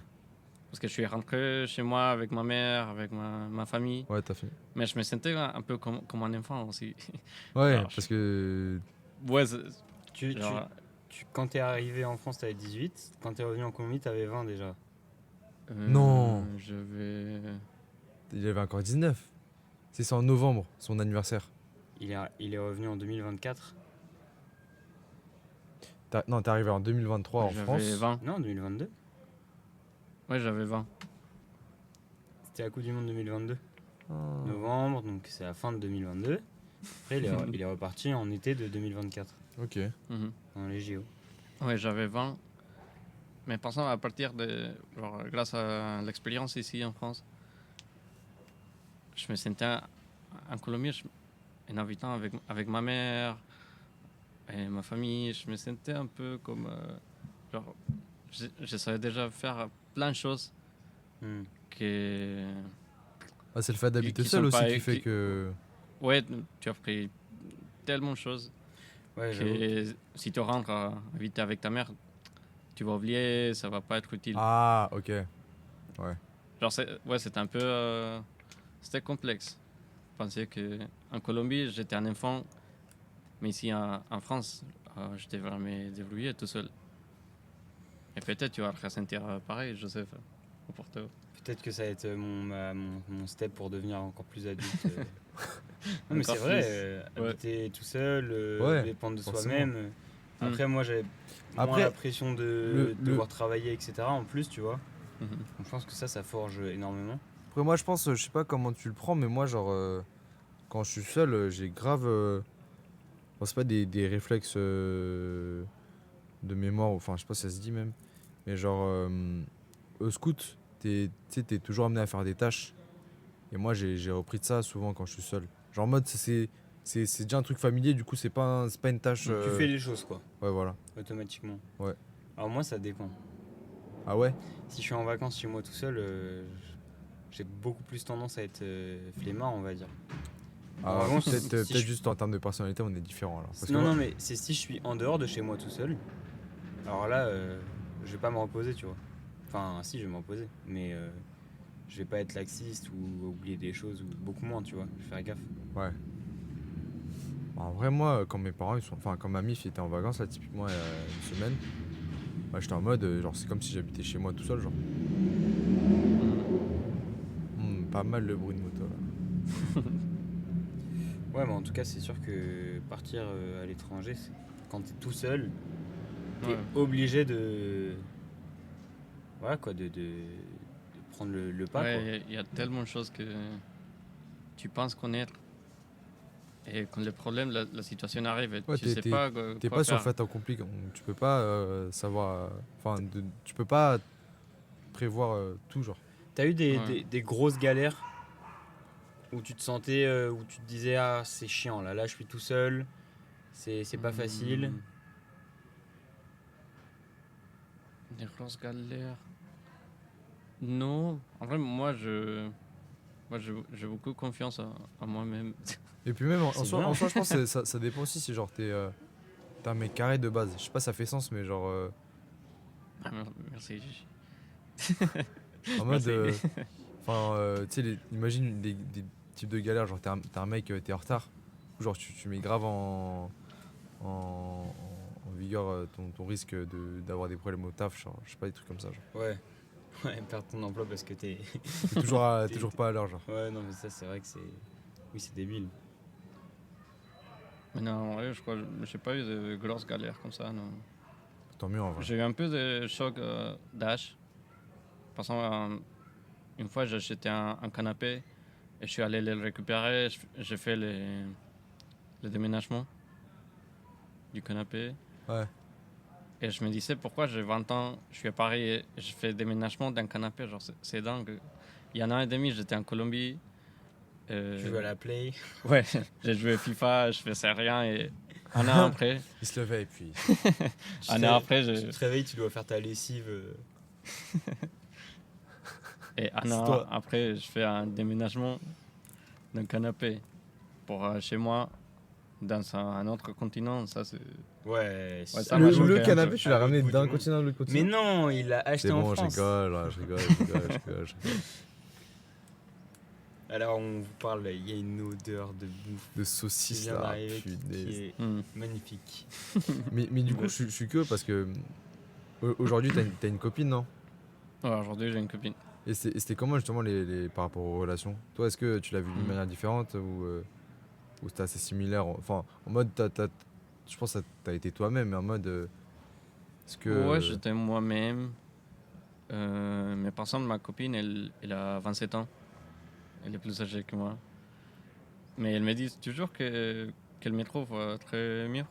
Parce que je suis rentré chez moi avec ma mère, avec ma famille. Ouais, t'as fait. Mais je me sentais un peu comme un enfant aussi. Ouais, Alors, parce que. Ouais, Quand t'es arrivé en France, t'avais 18. Quand t'es revenu en Colombie, t'avais 20 déjà. Non. Je vais... Il avait encore 19. C'est en novembre, son anniversaire. il est revenu en 2024. Non, t'es arrivé en 2023 en France. J'avais 20. Non, 2022. Ouais, j'avais 20. C'était la Coupe du Monde 2022. Ah. Novembre, donc c'est la fin de 2022. Après, il est reparti en été de 2024, Ok. Mhm. dans les JO. Ouais, j'avais 20. Mais par exemple, à partir de. Genre, grâce à l'expérience ici en France, je me sentais en Colombie, en habitant avec ma mère et ma famille, je me sentais un peu comme. Genre, je savais déjà faire plein de choses Hmm. que. Ah, c'est le fait d'habiter qui seul sont aussi pas- qui fait qui- que. Ouais, tu as appris tellement de choses Ouais, j'avoue. que si tu rentres à habiter avec ta mère, tu vas oublier, ça va pas être utile. Ah, ok. Genre, c'était un peu. C'était complexe. Je pensais qu'en Colombie, j'étais un enfant, mais ici en France, je devrais me débrouiller tout seul. Et peut-être tu vas le ressentir pareil, Joseph, au Porto. Peut-être que ça va être mon step pour devenir encore plus adulte. Non, mais c'est Encore vrai, plus. Ouais. habiter tout seul, Ouais, dépendre de forcément. soi-même. Après, moi, j'avais moins Après, la pression de le- devoir travailler, etc. en plus, tu vois. Mhm. Donc, je pense que ça forge énormément. Après, moi, je pense, je sais pas comment tu le prends, mais moi, genre, quand je suis seul, j'ai grave. Bon, c'est pas des réflexes de mémoire, enfin, je sais pas si ça se dit même, mais genre, au scout, tu sais, t'es toujours amené à faire des tâches. Et moi, j'ai repris de ça souvent quand je suis seul. Genre, en mode, c'est déjà un truc familier, du coup, c'est pas une tâche. Donc, tu fais les choses, quoi, Ouais, voilà. automatiquement. Ouais. Alors, moi, ça dépend. Ah ouais? Si je suis en vacances chez moi tout seul, j'ai beaucoup plus tendance à être flemmard, on va dire. En Ah, revanche, peut-être si peut-être je- juste en termes de personnalité, on est différents alors. Parce que Non, moi- non, mais c'est si je suis en dehors de chez moi tout seul. Alors là, je vais pas me reposer, tu vois. Enfin, si, je vais me reposer. Mais je vais pas être laxiste ou oublier des choses, ou beaucoup moins, tu vois. Je vais faire gaffe. Ouais. En vrai, moi, quand mes parents, enfin, quand ma mif était en vacances, là, typiquement, il y a une semaine, bah, j'étais en mode, genre, c'est comme si j'habitais chez moi tout seul, genre. Pas mal le bruit de moto, là. Ouais, mais en tout cas, c'est sûr que partir à l'étranger, quand t'es tout seul, t'es Ouais. obligé de. Voilà quoi, de prendre le pas, quoi. Ouais, il y a tellement de choses que tu penses connaître. Et quand le problème, la situation arrive, et Ouais, tu sais pas T'es quoi pas sur faire. le fait accompli, tu peux pas savoir. Enfin, tu peux pas prévoir tout, genre. T'as eu Ouais. des grosses galères où tu te sentais, où tu te disais, ah, c'est chiant, là, je suis tout seul, c'est pas facile. Des grosses galères. Non, en vrai, j'ai beaucoup confiance en moi-même. Et puis même, C'est bien. en soi, je pense que ça dépend aussi si, genre, t'es un mec carré de base. Je sais pas, ça fait sens, mais genre. Ah, merci, Gigi. En mode. Merci. Enfin, tu sais, imagine des types de galères, genre t'es un mec, t'es en retard, ou genre tu mets grave en vigueur ton risque d'avoir des problèmes au taf, genre, je sais pas, des trucs comme ça, genre. Ouais. Ouais, perdre ton emploi parce que t'es. T'es toujours pas à l'heure, genre. Ouais, non, mais ça, c'est vrai que c'est. Oui, c'est débile. Mais non, en vrai, je crois que j'ai pas eu de grosses galères comme ça, non. Tant mieux en vrai. J'ai eu un peu de choc d'âge. Par exemple, une fois, j'ai acheté un canapé et je suis allé le récupérer. J'ai fait le déménagement du canapé. Ouais. Et je me disais, pourquoi j'ai 20 ans, je suis à Paris et je fais le déménagement d'un canapé. Genre, c'est dingue. Il y a un an et demi, j'étais en Colombie. Tu joues à la play. Ouais, j'ai joué FIFA, je faisais rien et un an après, Il se levait et puis. un an après, Tu te réveilles, tu dois faire ta lessive. et un C'est an toi. après, je fais un déménagement d'un canapé pour chez moi dans un autre continent. Ça, c'est. Ouais, Ouais, ça m'a Le choqué un canapé, peu. tu l'as À ramené l'autre bout d'un du monde. continent à l'autre Mais continent. non, il l'a acheté C'est en bon, je France. rigole, là, je rigole. Alors, on vous parle, il y a une odeur de bouffe De qui saucisse vient là, d'arriver qui punaise. est magnifique. Mais du coup, je suis curieux parce que. Aujourd'hui, t'as une copine, non? Ouais, aujourd'hui, j'ai une copine. Et c'était comment justement par rapport aux relations? Toi, est-ce que tu l'as vu d'une manière différente ou Ou c'était assez similaire? Enfin, en mode, je pense que t'as été toi-même, mais en mode. Est-ce que. Ouais, j'étais moi-même. Mais par exemple, ma copine, elle a 27 ans. Elle est plus âgée que moi. Mais elle me dit toujours qu'elle me trouve très mieux.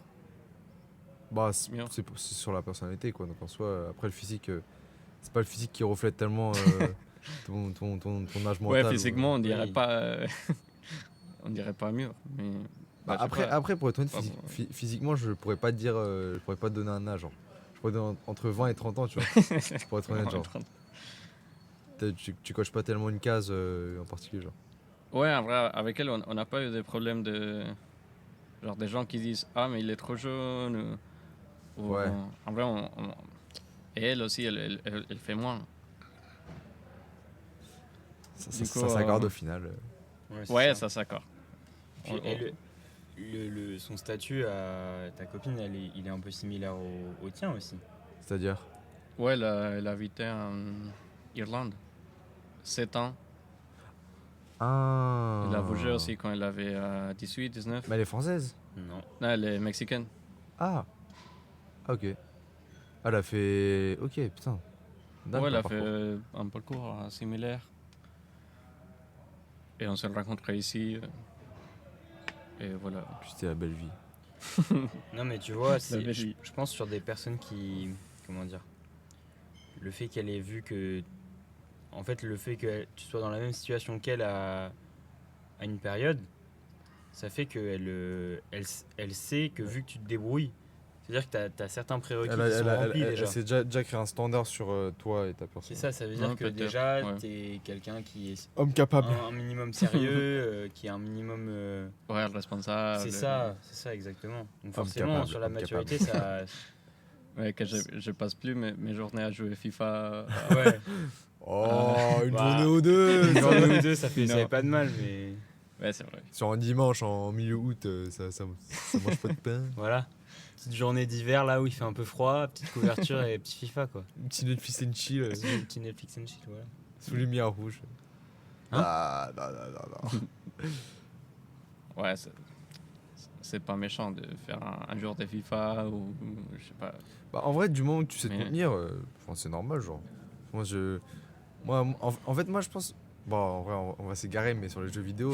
Bah, Mieux. c'est sur la personnalité, quoi. Donc en soi, après le physique, c'est pas le physique qui reflète tellement ton âge mental. Ouais, physiquement, on dirait Oui. pas, on dirait pas mieux. Mais Bah, je sais pas. après, pour être honnête, Pas bon. physiquement, je pourrais pas te dire, je pourrais pas te donner un âge. Genre. Je pourrais donner entre 20 et 30 ans, tu vois. Pour être honnête, genre. Tu coches pas tellement une case en particulier, genre. Ouais, en vrai, avec elle, on n'a pas eu de problème de. Genre des gens qui disent ah, mais il est trop jeune. Ou, Ouais. en vrai, et elle aussi, elle fait moins. Du coup, Ça s'accorde au final. c'est Ouais, ça. ça s'accorde. Puis, son statut à ta copine, il est un peu similaire au tien aussi. C'est-à-dire. Ouais, elle habitait en Irlande. 7 ans. Ah. Elle a bougé aussi quand elle avait 18, 19. Mais elle est française. Non. Non, elle est mexicaine. Ah. Ah, ok. Ah, elle a fait. Ok, putain. Ouais, elle a parcours. fait un parcours similaire. Et on s'est rencontrés ici. Et voilà. Puis c'était la belle vie. Non, mais tu vois, belle je vie. pense sur des personnes qui. Comment dire? Le fait qu'elle ait vu que. En fait, le fait que tu sois dans la même situation qu'elle à une période, ça fait qu'elle elle sait que vu que tu te débrouilles, c'est-à-dire que tu as certains prérequis qui sont remplis déjà. Elle s'est déjà créé un standard sur toi et ta personne. C'est ça, ça veut dire Ouais, que peut-être, déjà, ouais. tu es quelqu'un qui est Homme capable. un minimum sérieux, qui est un minimum. Ouais, responsable. C'est ça exactement. Donc Homme forcément, capable, sur la homme maturité, ça. Ouais, que je passe plus mes journées à jouer FIFA. Ouais, Oh, une Bah, journée ou deux. une journée ou deux, ça fait Non. pas de mal, mais Ouais, c'est vrai. Sur un dimanche en milieu août, ça mange pas de pain. voilà. Petite journée d'hiver là où il fait un peu froid, petite couverture et petit FIFA quoi. Un petit Netflix and chill Petit Netflix and chill, voilà. sous lumière rouge. Hein Ah, non. Ouais, c'est pas méchant de faire un jour de FIFA ou je sais pas. Bah, en vrai, du moment où tu sais te Mais- contenir, c'est normal, genre. En fait, moi, je pense. Bon, en vrai, on va s'égarer, mais sur les jeux vidéo,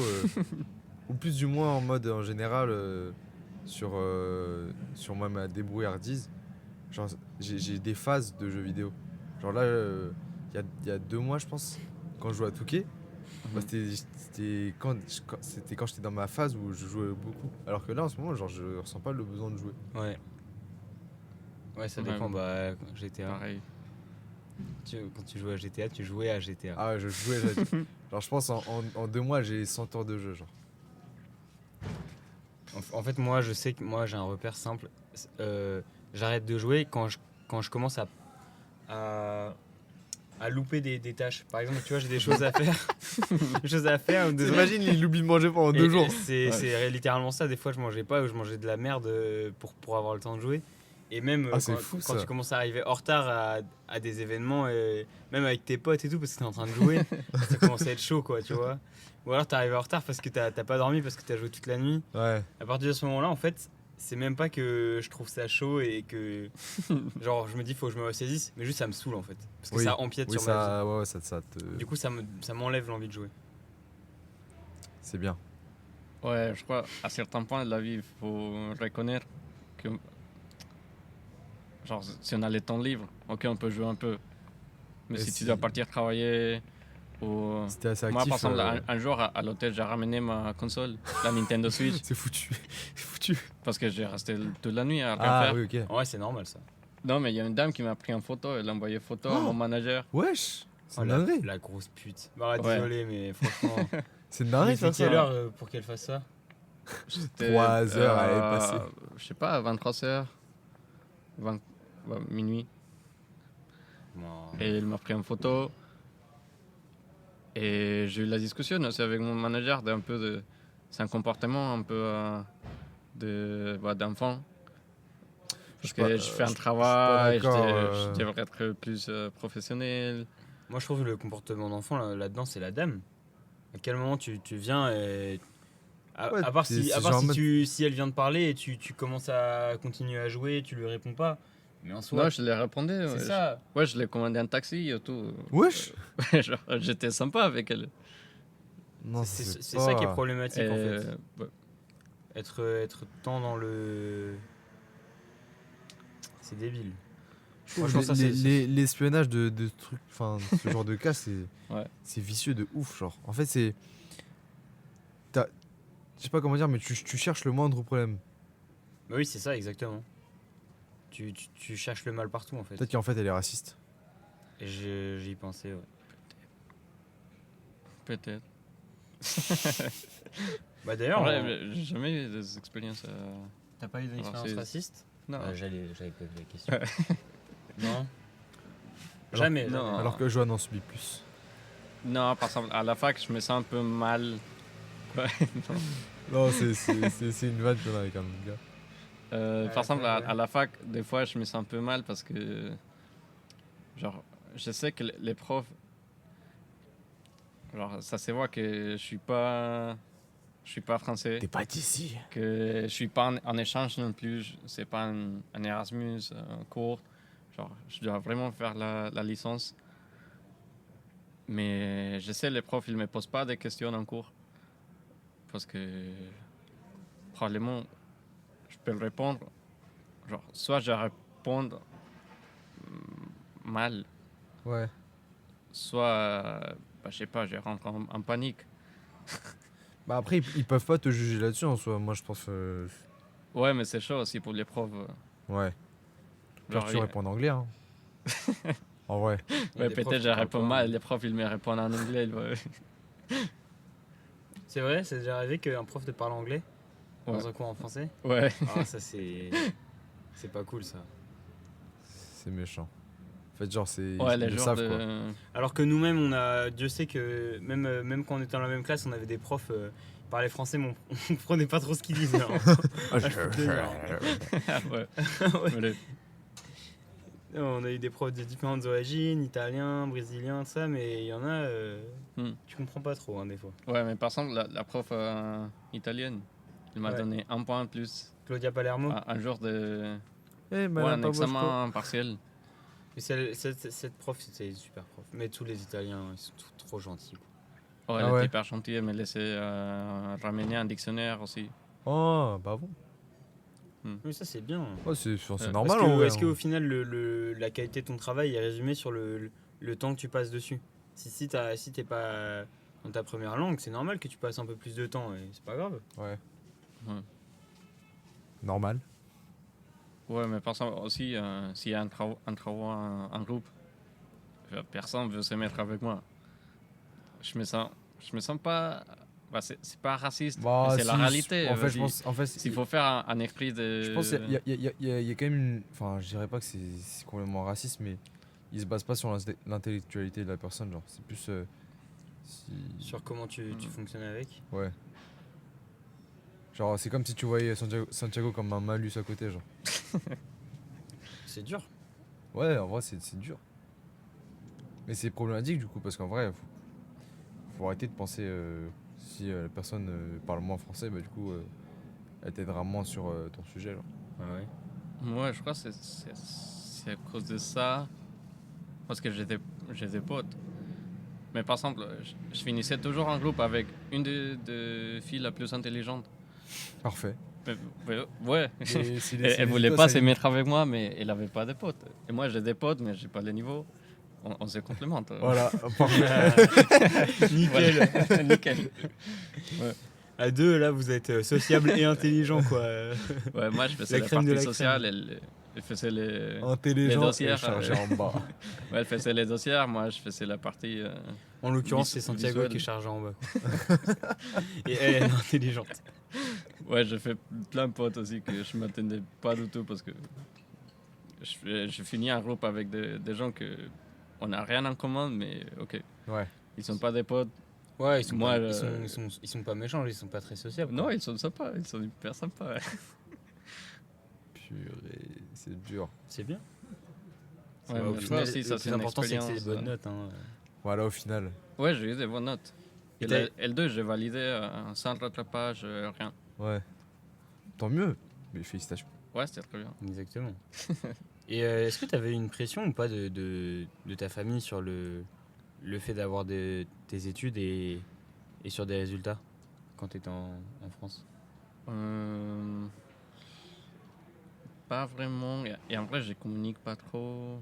ou plus du moins en mode en général, sur moi, ma débrouillardise, genre, j'ai des phases de jeux vidéo. Genre là, il y a 2 mois, je pense, quand je jouais à Touquet, bah, c'était quand j'étais dans ma phase où je jouais beaucoup. Alors que là, en ce moment, genre, je ressens pas le besoin de jouer. Ouais. Ouais, ça Ouais, dépend. Bah, GTA. Pareil. Quand tu jouais à GTA, tu jouais à GTA. Ah ouais, je jouais. Genre, je pense en 2 mois, j'ai 100 heures de jeu. Genre. En fait, moi, je sais que moi, j'ai un repère simple. J'arrête de jouer quand je commence à louper des tâches. Par exemple, tu vois, j'ai des choses à faire. Des choses à faire. ou des- T'imagines, il oublie de manger pendant Et- 2 jours. et c'est littéralement ça. Des fois, je mangeais pas ou je mangeais de la merde pour avoir le temps de jouer. Et même Ah, c'est quand, fou, quand ça. tu commences à arriver en retard à des événements, même avec tes potes et tout, parce que t'es en train de jouer, ça commence à être chaud, quoi, tu vois. Ou alors t'arrives en retard parce que t'as pas dormi, parce que t'as joué toute la nuit. Ouais. À partir de ce moment-là, en fait, c'est même pas que je trouve ça chaud et que. Genre, je me dis, faut que je me ressaisisse, mais juste ça me saoule, en fait. Parce que Oui. ça empiète Oui, sur ma vie. ça, ouais, ça te. Du coup, ça m'enlève l'envie de jouer. C'est bien. Ouais, je crois à certains points de la vie, il faut reconnaître que. Genre, si on a les temps libres, ok, on peut jouer un peu. Mais Et si si- tu dois partir travailler ou. C'était assez actif. Moi, par exemple, un jour à l'hôtel, j'ai ramené ma console, la Nintendo Switch, C'est foutu. C'est foutu. parce que j'ai resté toute la nuit à rien Ah faire. oui, ok. Ouais, c'est normal, ça. Non, mais il y a une dame qui m'a pris en photo, elle a envoyé photo à Oh mon manager. Wesh. C'est Oh, une la, dinguerie. la grosse pute. Bah, Ouais. désolé, mais franchement. C'est une Il dinguerie, était ça. quelle heure pour qu'elle fasse ça? C'était, 3 heures, elle est passée. Je sais pas, 23h, minuit. Bon. Et il m'a pris en photo. Et j'ai eu la discussion aussi avec mon manager d'un peu de. C'est un comportement un peu d'enfant. Parce que je fais un travail, je, d'accord, je devrais être plus professionnel. Moi, je trouve que le comportement d'enfant là-dedans, c'est la dame. À quel moment tu viens et Ouais, À part c'est si, genre en mode- si elle vient de parler et tu commences à continuer à jouer et tu lui réponds pas. Mais en soi, Non, je l'ai répondu. c'est Ouais, ça. ouais, je l'ai commandé un taxi et tout. Wesh. Genre, j'étais sympa avec elle. Non, C'est ça, c'est ça qui est pas- problématique en fait. Ouais. Être tant dans le. C'est débile. Je trouve Franchement, ça, c'est. l'espionnage de trucs, enfin, ce genre de cas, Ouais. c'est vicieux de ouf, genre. En fait, c'est. Je sais pas comment dire, mais tu cherches le moindre problème. Bah oui, c'est ça, exactement. Tu cherches le mal partout en fait. Peut-être qu'en fait, elle est raciste. Et j'y pensais, ouais. Peut-être. Bah d'ailleurs, Ouais, j'ai jamais eu des expériences. t'as pas eu d'expérience c'est- raciste Non. J'allais poser la question. Non. Jamais. Non. jamais. Alors que Joanne en subit plus. Non, par exemple, à la fac, je me sens un peu mal. Ouais, non. Non, c'est une vanne qu'on a avec un autre gars. Ouais, Par exemple, ouais. à la fac, des fois, je me sens un peu mal parce que, genre, je sais que les profs, genre, ça se voit que je suis pas français, pas d'ici. que je suis pas en échange non plus. C'est pas un Erasmus, un cours. Genre, je dois vraiment faire la licence. Mais je sais, les profs, ils me posent pas des questions en cours parce que probablement, je peux répondre. Genre, soit je réponds mal, Ouais. soit, bah, je sais pas, je rentre en panique. Bah après, ils peuvent pas te juger là-dessus en soi. Moi, je pense. Ouais, mais c'est chaud aussi pour les profs. Ouais. Genre, Genre, tu réponds en anglais, hein. En vrai. Il y a ouais, des profs peut-être qui je parlent réponds pas, mal, hein. les profs ils me répondent en anglais. Ouais. C'est vrai, c'est déjà arrivé qu'un prof te parle anglais Ouais. dans un cours en français. Ouais. Ah, ça c'est. C'est pas cool ça. C'est méchant. En fait, genre, c'est. Ouais, ils les le jours savent, quoi. de. Alors que nous-mêmes, on a. Dieu sait que même quand on était dans la même classe, on avait des profs qui parlaient français, mais on comprenait pas trop ce qu'ils disaient. hein. Ah, je peux te le dire. Ah, ouais. Ouais. Mais les- On a eu des profs de différentes origines, italiens, brésiliens, tout ça, mais il y en a, Hmm. tu comprends pas trop, hein, des fois. Ouais, mais par exemple, la prof italienne, elle m'a Ouais. donné un point de plus. Claudia Palermo. Un jour de. Eh, Ouais, un examen partiel. Mais cette prof, c'était une super prof. Mais tous les Italiens, ils sont trop gentils. quoi. Ouais, elle Ah était ouais. hyper gentille, elle me laissait ramener un dictionnaire aussi. Oh, bah bon. Oui, ça c'est bien. Oh, c'est Parce normal, Parce que, en vrai. est-ce hein. qu'au final, la qualité de ton travail est résumée sur le temps que tu passes dessus? Si t'es pas dans ta première langue, c'est normal que tu passes un peu plus de temps et c'est pas grave. Ouais. Ouais. Normal. Ouais, mais par exemple aussi, s'il y a un travail en groupe, personne ne veut se mettre avec moi. Je me sens pas. Bah, c'est pas raciste, Bah, mais c'est la si, réalité. En fait, vas-y. je pense. En fait, S'il faut faire un esprit de. je pense qu'il y a quand même une. Enfin, je dirais pas que c'est complètement raciste, mais il se base pas sur l'intellectualité de la personne. Genre, c'est plus. Sur comment tu fonctionnes avec. Ouais. Genre, c'est comme si tu voyais Santiago comme un malus à côté, genre. C'est dur. Ouais, en vrai, c'est dur. Mais c'est problématique, du coup, parce qu'en vrai, faut arrêter de penser. Si la personne parle moins français, bah, du coup, elle t'aidera moins sur ton sujet, genre. Ouais. Ouais, je crois que c'est à cause de ça. Parce que j'ai des potes. Mais par exemple, je finissais toujours en groupe avec une des filles la plus intelligente. Parfait. Ouais. Elle voulait pas se mettre avec moi, mais elle avait pas de potes. Et moi, j'ai des potes, mais j'ai pas le niveau. On se complémente. Voilà, parfait. Nickel. Voilà. Nickel. À deux, là, vous êtes sociable et intelligent, quoi. Ouais, moi, je faisais La la crème de partie la sociale, elle faisait les Intelligent dossiers. et chargé en bas. Ouais, elle faisait les dossiers, moi, je faisais la partie. En l'occurrence, c'est Santiago qui est chargé en bas. quoi. Et elle est intelligente. Ouais, j'ai fait plein de potes aussi que je m'attendais pas du tout parce que je finis un groupe avec des gens que on n'a rien en commun, mais ok. Ouais. Ils sont pas des potes. Ouais, Moi, ils sont pas méchants, ils sont pas très sociables. Non, ils sont sympas, ils sont hyper sympas. Purée, c'est dur. C'est bien. Ouais, Au mais final, aussi, ça, le c'est plus une important, c'est que c'est des expérience. bonnes notes. Hein. Voilà, au final. Ouais, j'ai eu des bonnes notes. Et la L2, j'ai validé sans rattrapage, rien. Ouais. Tant mieux. Mais félicitations. Ouais, c'était très bien. Exactement. Et est-ce que tu avais une pression ou pas de ta famille sur le fait d'avoir tes études et sur des résultats quand tu étais en France? Pas vraiment. Et en vrai, je communique pas trop.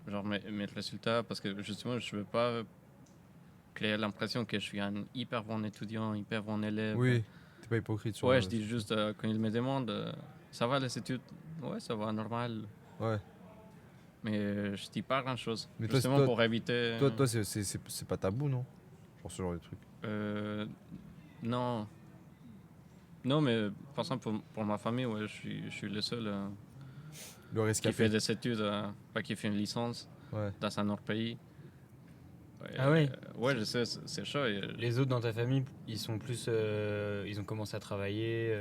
Genre mes résultats, parce que justement, je veux pas créer l'impression que je suis un hyper bon étudiant, hyper bon élève. Oui, t'es pas hypocrite sur Ouais, je dis juste quand ils me demandent ça va les études? Ouais, ça va, normal. Ouais. Mais je dis pas grand chose. Mais Justement pour éviter. Toi c'est pas tabou, non? Genre ce genre de truc. Non. Non, mais par exemple, pour ma famille, ouais, je suis le seul Le rescapé. qui fait des études, pas qui fait une licence dans un autre pays. Ouais, Ah ouais? Ouais, je sais, c'est chaud. Les autres dans ta famille, ils sont plus. Ils ont commencé à travailler.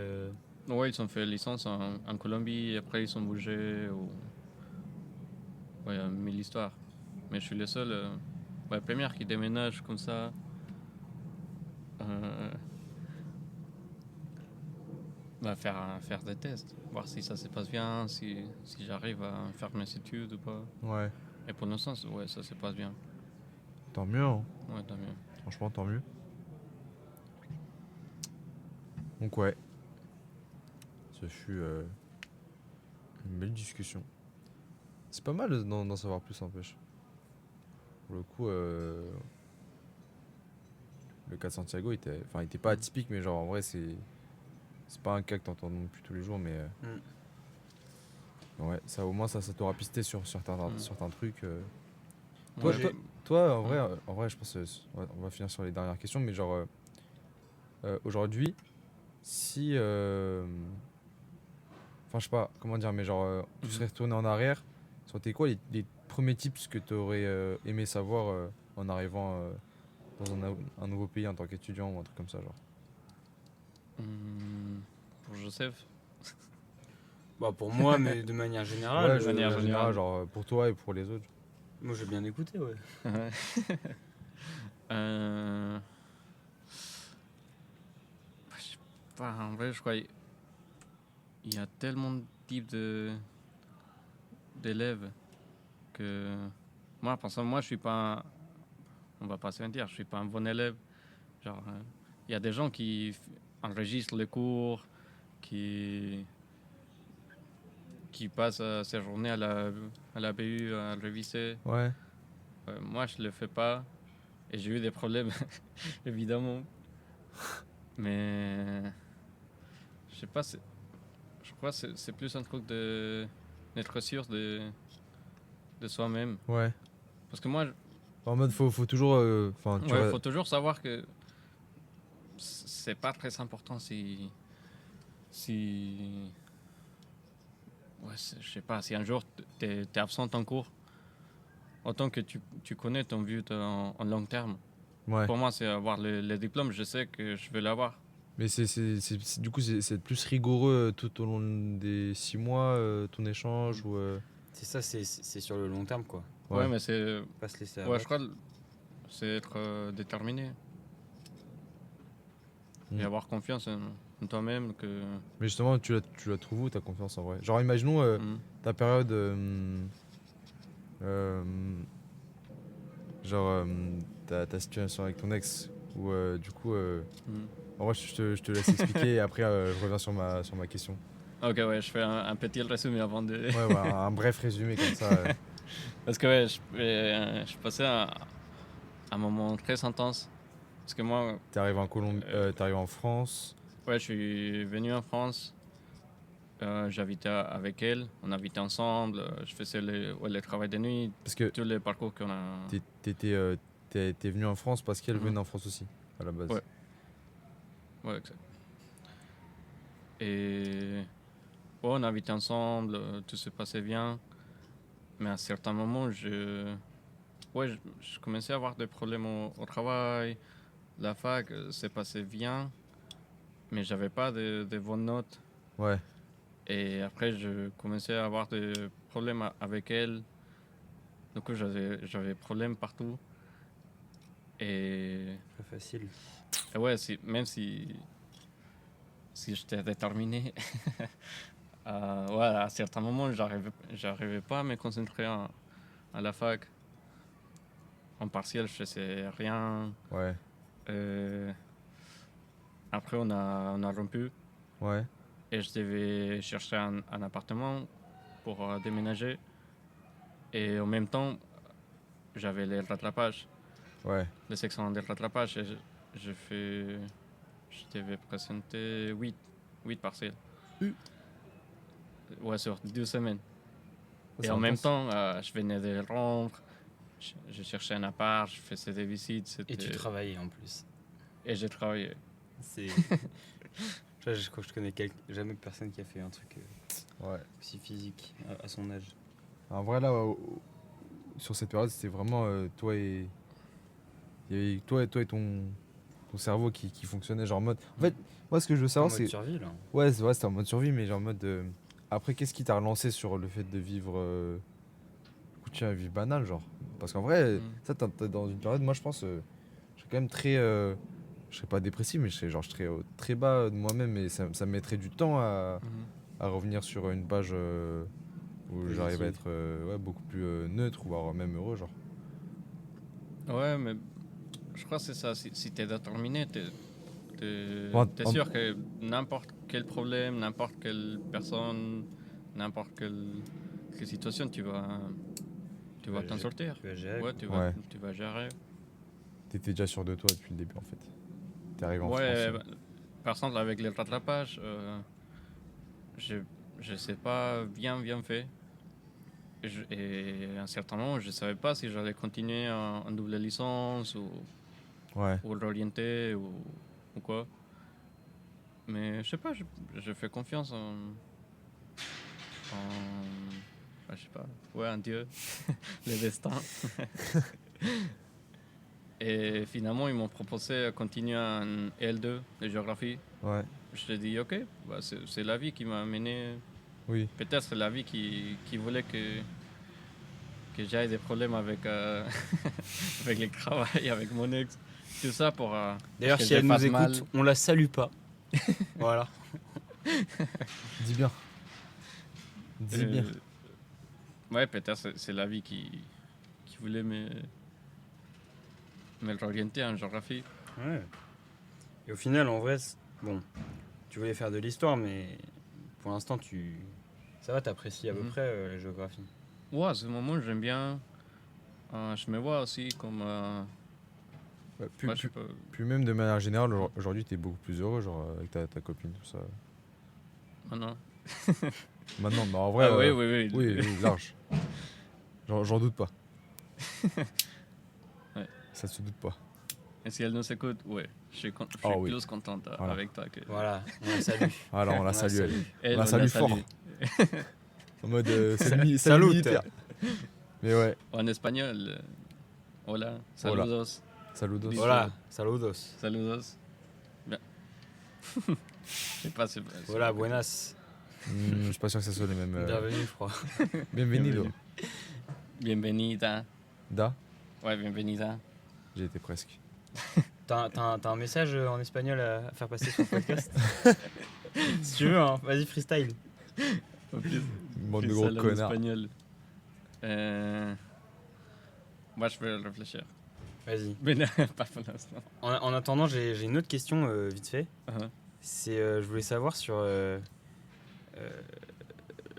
Ouais, ils ont fait licence en Colombie, et après ils ont bougé. Ouais, mille histoires. Mais je suis le seul, première qui déménage comme ça. Faire des tests, voir si ça se passe bien, si j'arrive à faire mes études ou pas. Ouais. Et pour l'instant, ouais, ça se passe bien. Tant mieux, hein. Ouais, tant mieux. Franchement, tant mieux. Donc ouais. Ce fut une belle discussion. C'est pas mal d'en savoir plus, n'empêche. Pour le coup, le cas de Santiago était pas atypique, mais genre en vrai, c'est pas un cas que t'entends non plus tous les jours, mais ouais, ça au moins ça t'aura pisté sur certains trucs. Toi, en vrai, je pense, on va finir sur les dernières questions, mais genre aujourd'hui, si, enfin je sais pas comment dire, mais genre tu serais retourné en arrière, ça aurait été quoi les premiers tips que tu aurais aimé savoir en arrivant dans un nouveau pays en tant qu'étudiant ou un truc comme ça, genre? Pour Joseph. Bah pour moi, mais de manière générale. Ouais, de manière générale, genre pour toi et pour les autres. Moi j'ai bien écouté, ouais. Je sais pas, en vrai, je crois il y a tellement de types d'élèves que moi, par exemple, moi, je suis pas, on va pas se mentir, je suis pas un bon élève. Genre, il y a des gens qui enregistrent les cours, qui passent ses journées à la BU à réviser. Ouais. Moi, je le fais pas et j'ai eu des problèmes, évidemment. Mais je sais pas, je crois que c'est plus un truc d'être sûr de soi-même. Ouais. Parce que moi, En mode, faut toujours. faut toujours savoir que c'est pas très important si ouais, je sais pas, si un jour t'es absent en cours, autant que tu connais ton but en long terme. Ouais. Pour moi, c'est avoir le diplôme, je sais que je vais l'avoir. Mais du coup, c'est être plus rigoureux tout au long des 6 mois, ton échange ou. C'est ça, c'est sur le long terme, quoi. Ouais, mais c'est. Pas se laisser Ouais, je crois que c'est être déterminé. Et avoir confiance en toi-même. Mais justement, tu la trouves où ta confiance en vrai? Genre, imaginons ta période. Genre, ta situation avec ton ex, où du coup. En vrai, je te laisse expliquer et après, je reviens sur ma question. Ok, ouais, je fais un petit résumé avant de. Ouais, voilà, un bref résumé comme ça. Parce que ouais, je passais un moment très intense. Parce que moi. T'es arrivé en France. Ouais, je suis venu en France. J'habitais avec elle. On habitait ensemble. Je faisais le travail de nuit. Parce que tous les parcours qu'on a. T'es venu en France parce qu'elle venait en France aussi, à la base. Ouais. Ouais, exact. Et. Ouais, on habitait ensemble. Tout se passait bien. Mais à un certain moment, je commençais à avoir des problèmes au travail. La fac s'est passé bien, mais j'avais pas de bonnes notes. Ouais. Et après, je commençais à avoir des problèmes avec elle. Du coup, j'avais des problèmes partout. Et, Pas facile. et ouais, même si j'étais déterminé, ouais, à certains moments, j'arrivais pas à me concentrer à la fac. En partiel, je faisais rien. Ouais. Après, on a rompu Ouais. et je devais chercher un appartement pour déménager. Et en même temps, j'avais les rattrapages, Ouais. les sections de rattrapage. Et je devais présenter 8 partiels. Ouais, sur 2 semaines. Ça, Et en même intense. temps, je venais de rompre, je cherchais un appart, je faisais des visites. Et tu travaillais en plus. Et j'ai travaillé. C'est. Je crois que je connais jamais personne qui a fait un truc Ouais. aussi physique à son âge. En vrai, là, sur cette période, c'était vraiment toi et. Il y avait toi et ton cerveau qui fonctionnait genre en mode. En fait, moi, ce que je veux savoir, En c'est. mode survie, là. Ouais, c'est vrai, c'était en mode survie, mais genre en mode. Après, qu'est-ce qui t'a relancé sur le fait de vivre. Tiens, vivre banal, genre. Parce qu'en vrai, ça, t'es dans une période, moi, je pense. Je serais quand même très. Je serais pas dépressif, mais je serais très bas de moi-même et ça me mettrait du temps à revenir sur une page où Positive. j'arrive à être ouais, beaucoup plus neutre ou voire même heureux, genre. Ouais, mais je crois que c'est ça. Si t'es déterminé, t'es sûr que n'importe quel problème, n'importe quelle personne, n'importe quelle situation, tu vas t'en sortir. Tu vas gérer. Ouais, tu vas gérer. T'étais déjà sûr de toi depuis le début, en fait. T'es arrivé en Ouais, France. par exemple, avec les rattrapages, je sais pas bien fait. Et à un certain moment, je savais pas si j'allais continuer en double licence Ouais. ou l'orienter ou quoi. Mais je sais pas, je fais confiance je sais pas, ouais, en Dieu, le destin. Et finalement, ils m'ont proposé de continuer en L2 de géographie. Ouais. Je te dis, ok, bah c'est la vie qui m'a amené. Oui. Peut-être c'est la vie qui voulait que j'aille des problèmes avec, avec le travail, avec mon ex. Tout ça pour. D'ailleurs, que si je elle nous fasse écoute, mal. on la salue pas. Voilà. Dis bien. Dis bien. Ouais, peut-être c'est la vie qui voulait me réorienter en géographie. Ouais. Et au final, en vrai, bon, tu voulais faire de l'histoire, mais pour l'instant, ça va, t'apprécies à peu près la géographie. Ouais, à ce moment, j'aime bien. Je me vois aussi comme. Ouais, je sais pas. puis même de manière générale, aujourd'hui, t'es beaucoup plus heureux, genre, avec ta copine, tout ça. Non. Maintenant, mais en vrai. Oui. Oui, large. J'en doute pas. Ouais. Ça se doute pas. Et si elle nous écoute, ouais, je suis oui. plus contente Voilà. avec toi que. Voilà, on la salue. Voilà, on la salue, elle. On la Elle, salue fort. En mode, c'est le Salut. militaire. Mais ouais. En espagnol, hola, saludos. Saludos. Voilà, saludos. Saludos. Bien. Je sais pas. Voilà, buenas. Je suis pas sûr que ça soit les mêmes. Bienvenue, je crois. Bienvenido. Bienvenida. Da. Ouais, bienvenida. J'ai été presque. T'as un message en espagnol à faire passer sur le podcast? Si tu veux, hein, vas-y, freestyle. Bande de gros connards. Espagnol. Moi, je vais réfléchir. Vas-y. Mais non, pas pour l'instant. En attendant, j'ai une autre question vite fait. C'est, je voulais savoir sur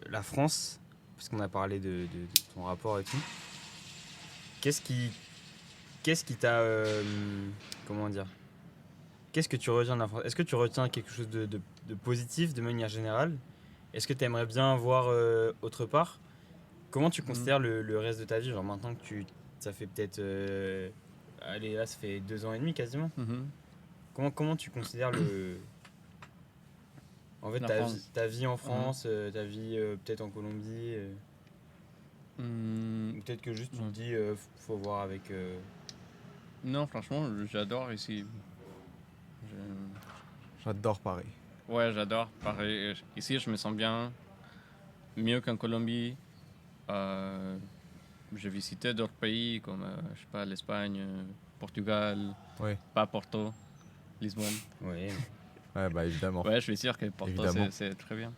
la France, parce qu'on a parlé de ton rapport et tout. Qu'est-ce qui t'a... comment dire? Qu'est-ce que tu retiens de la France? Est-ce que tu retiens quelque chose de positif de manière générale? Est-ce que tu aimerais bien voir autre part? Comment tu considères le reste de ta vie? Genre maintenant que ça fait peut-être... allez, là, ça fait 2 ans et demi quasiment. Comment tu considères en fait, ta vie en France, ta vie peut-être en Colombie peut-être que juste tu te dis, faut voir avec... Non, franchement, j'adore ici. J'adore Paris. Ouais, j'adore Paris. Ici, je me sens bien. Mieux qu'en Colombie. J'ai visité d'autres pays comme, je sais pas, l'Espagne, Portugal, Ouais. pas Porto, Lisbonne. Ouais. Ouais, bah évidemment. Ouais, je suis sûr que Porto, Évidemment. c'est très bien.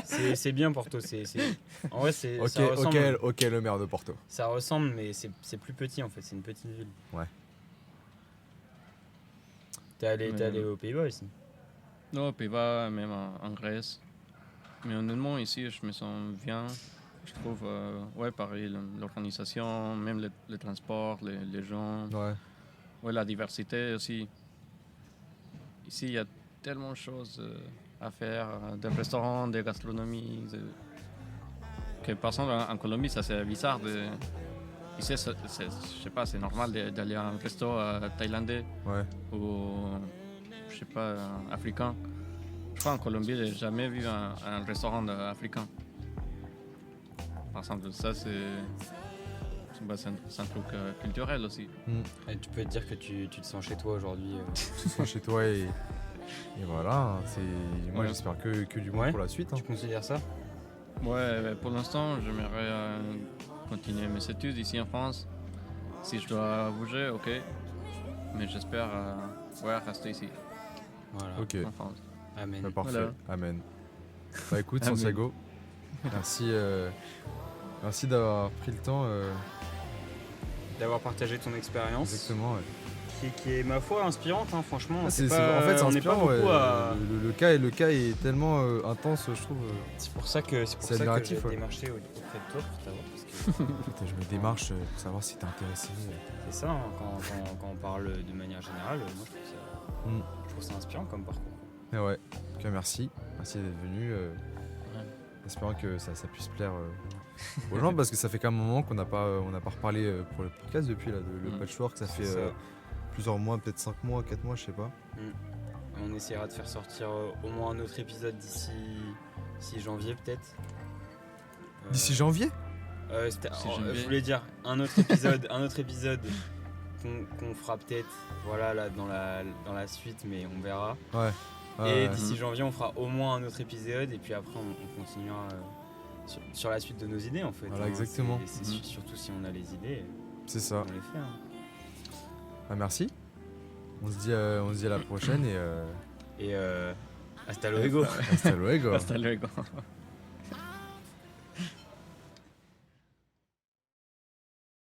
C'est bien Porto. En vrai, Ok, ça ressemble. ok, le maire de Porto. Ça ressemble, mais c'est plus petit en fait. C'est une petite ville. Ouais. T'es allé aux Pays-Bas aussi. Non, aux Pays-Bas, même en Grèce. Mais honnêtement, ici, je me sens bien. Je trouve, pareil, l'organisation, même le transport, les gens, Ouais. la diversité aussi. Ici, il y a tellement de choses à faire, des restaurants, des gastronomies. Que par exemple, en Colombie, ça c'est bizarre. Ici, je sais pas, c'est normal d'aller à un resto thaïlandais ou, je sais pas, africain. Je crois en Colombie, j'ai jamais vu un restaurant africain. Par exemple, ça c'est un truc culturel aussi. Et tu peux te dire que tu te sens chez toi aujourd'hui. Tu sois chez toi et voilà. Hein, moi Ouais. j'espère que du bon pour la suite. Hein. Tu considères ça? Ouais, pour l'instant, j'aimerais continuer mes études ici en France. Si je dois bouger, ok. Mais j'espère rester ici, Voilà. Ok, en France. Amen. bah, parfait. Voilà. Amen. Bah écoute, Amen. Santiago, merci d'avoir pris le temps. D'avoir partagé ton expérience. Exactement. Ouais. Qui est, ma foi, inspirante, hein, franchement. En fait, c'est on n'est pas inspirant. beaucoup à... Le cas est tellement intense, je trouve. C'est pour ça que C'est j'ai admiratif, ouais. démarché auprès de toi pour t'avoir. Parce que En fait, je me démarche pour savoir si t'es intéressé. c'est ça, hein, quand on parle de manière générale, moi je trouve ça inspirant comme parcours. Mais ouais, en tout cas, merci d'être venu. Espérant que ça puisse plaire aux gens parce que ça fait quand même un moment qu'on n'a pas reparlé pour le podcast depuis là, le patchwork. Ça fait plusieurs mois, peut-être 5 mois, 4 mois, je sais pas. On essaiera de faire sortir au moins un autre épisode d'ici janvier peut-être. D'ici janvier je voulais dire un autre épisode qu'on fera peut-être là dans la suite, mais on verra. Ouais. Et d'ici janvier, on fera au moins un autre épisode et puis après on continuera sur la suite de nos idées en fait. Voilà, exactement. C'est surtout si on a les idées, C'est ça. on les fait. Hein. Bah, merci. On se dit à la prochaine et Et hasta luego. hasta luego. Hasta luego.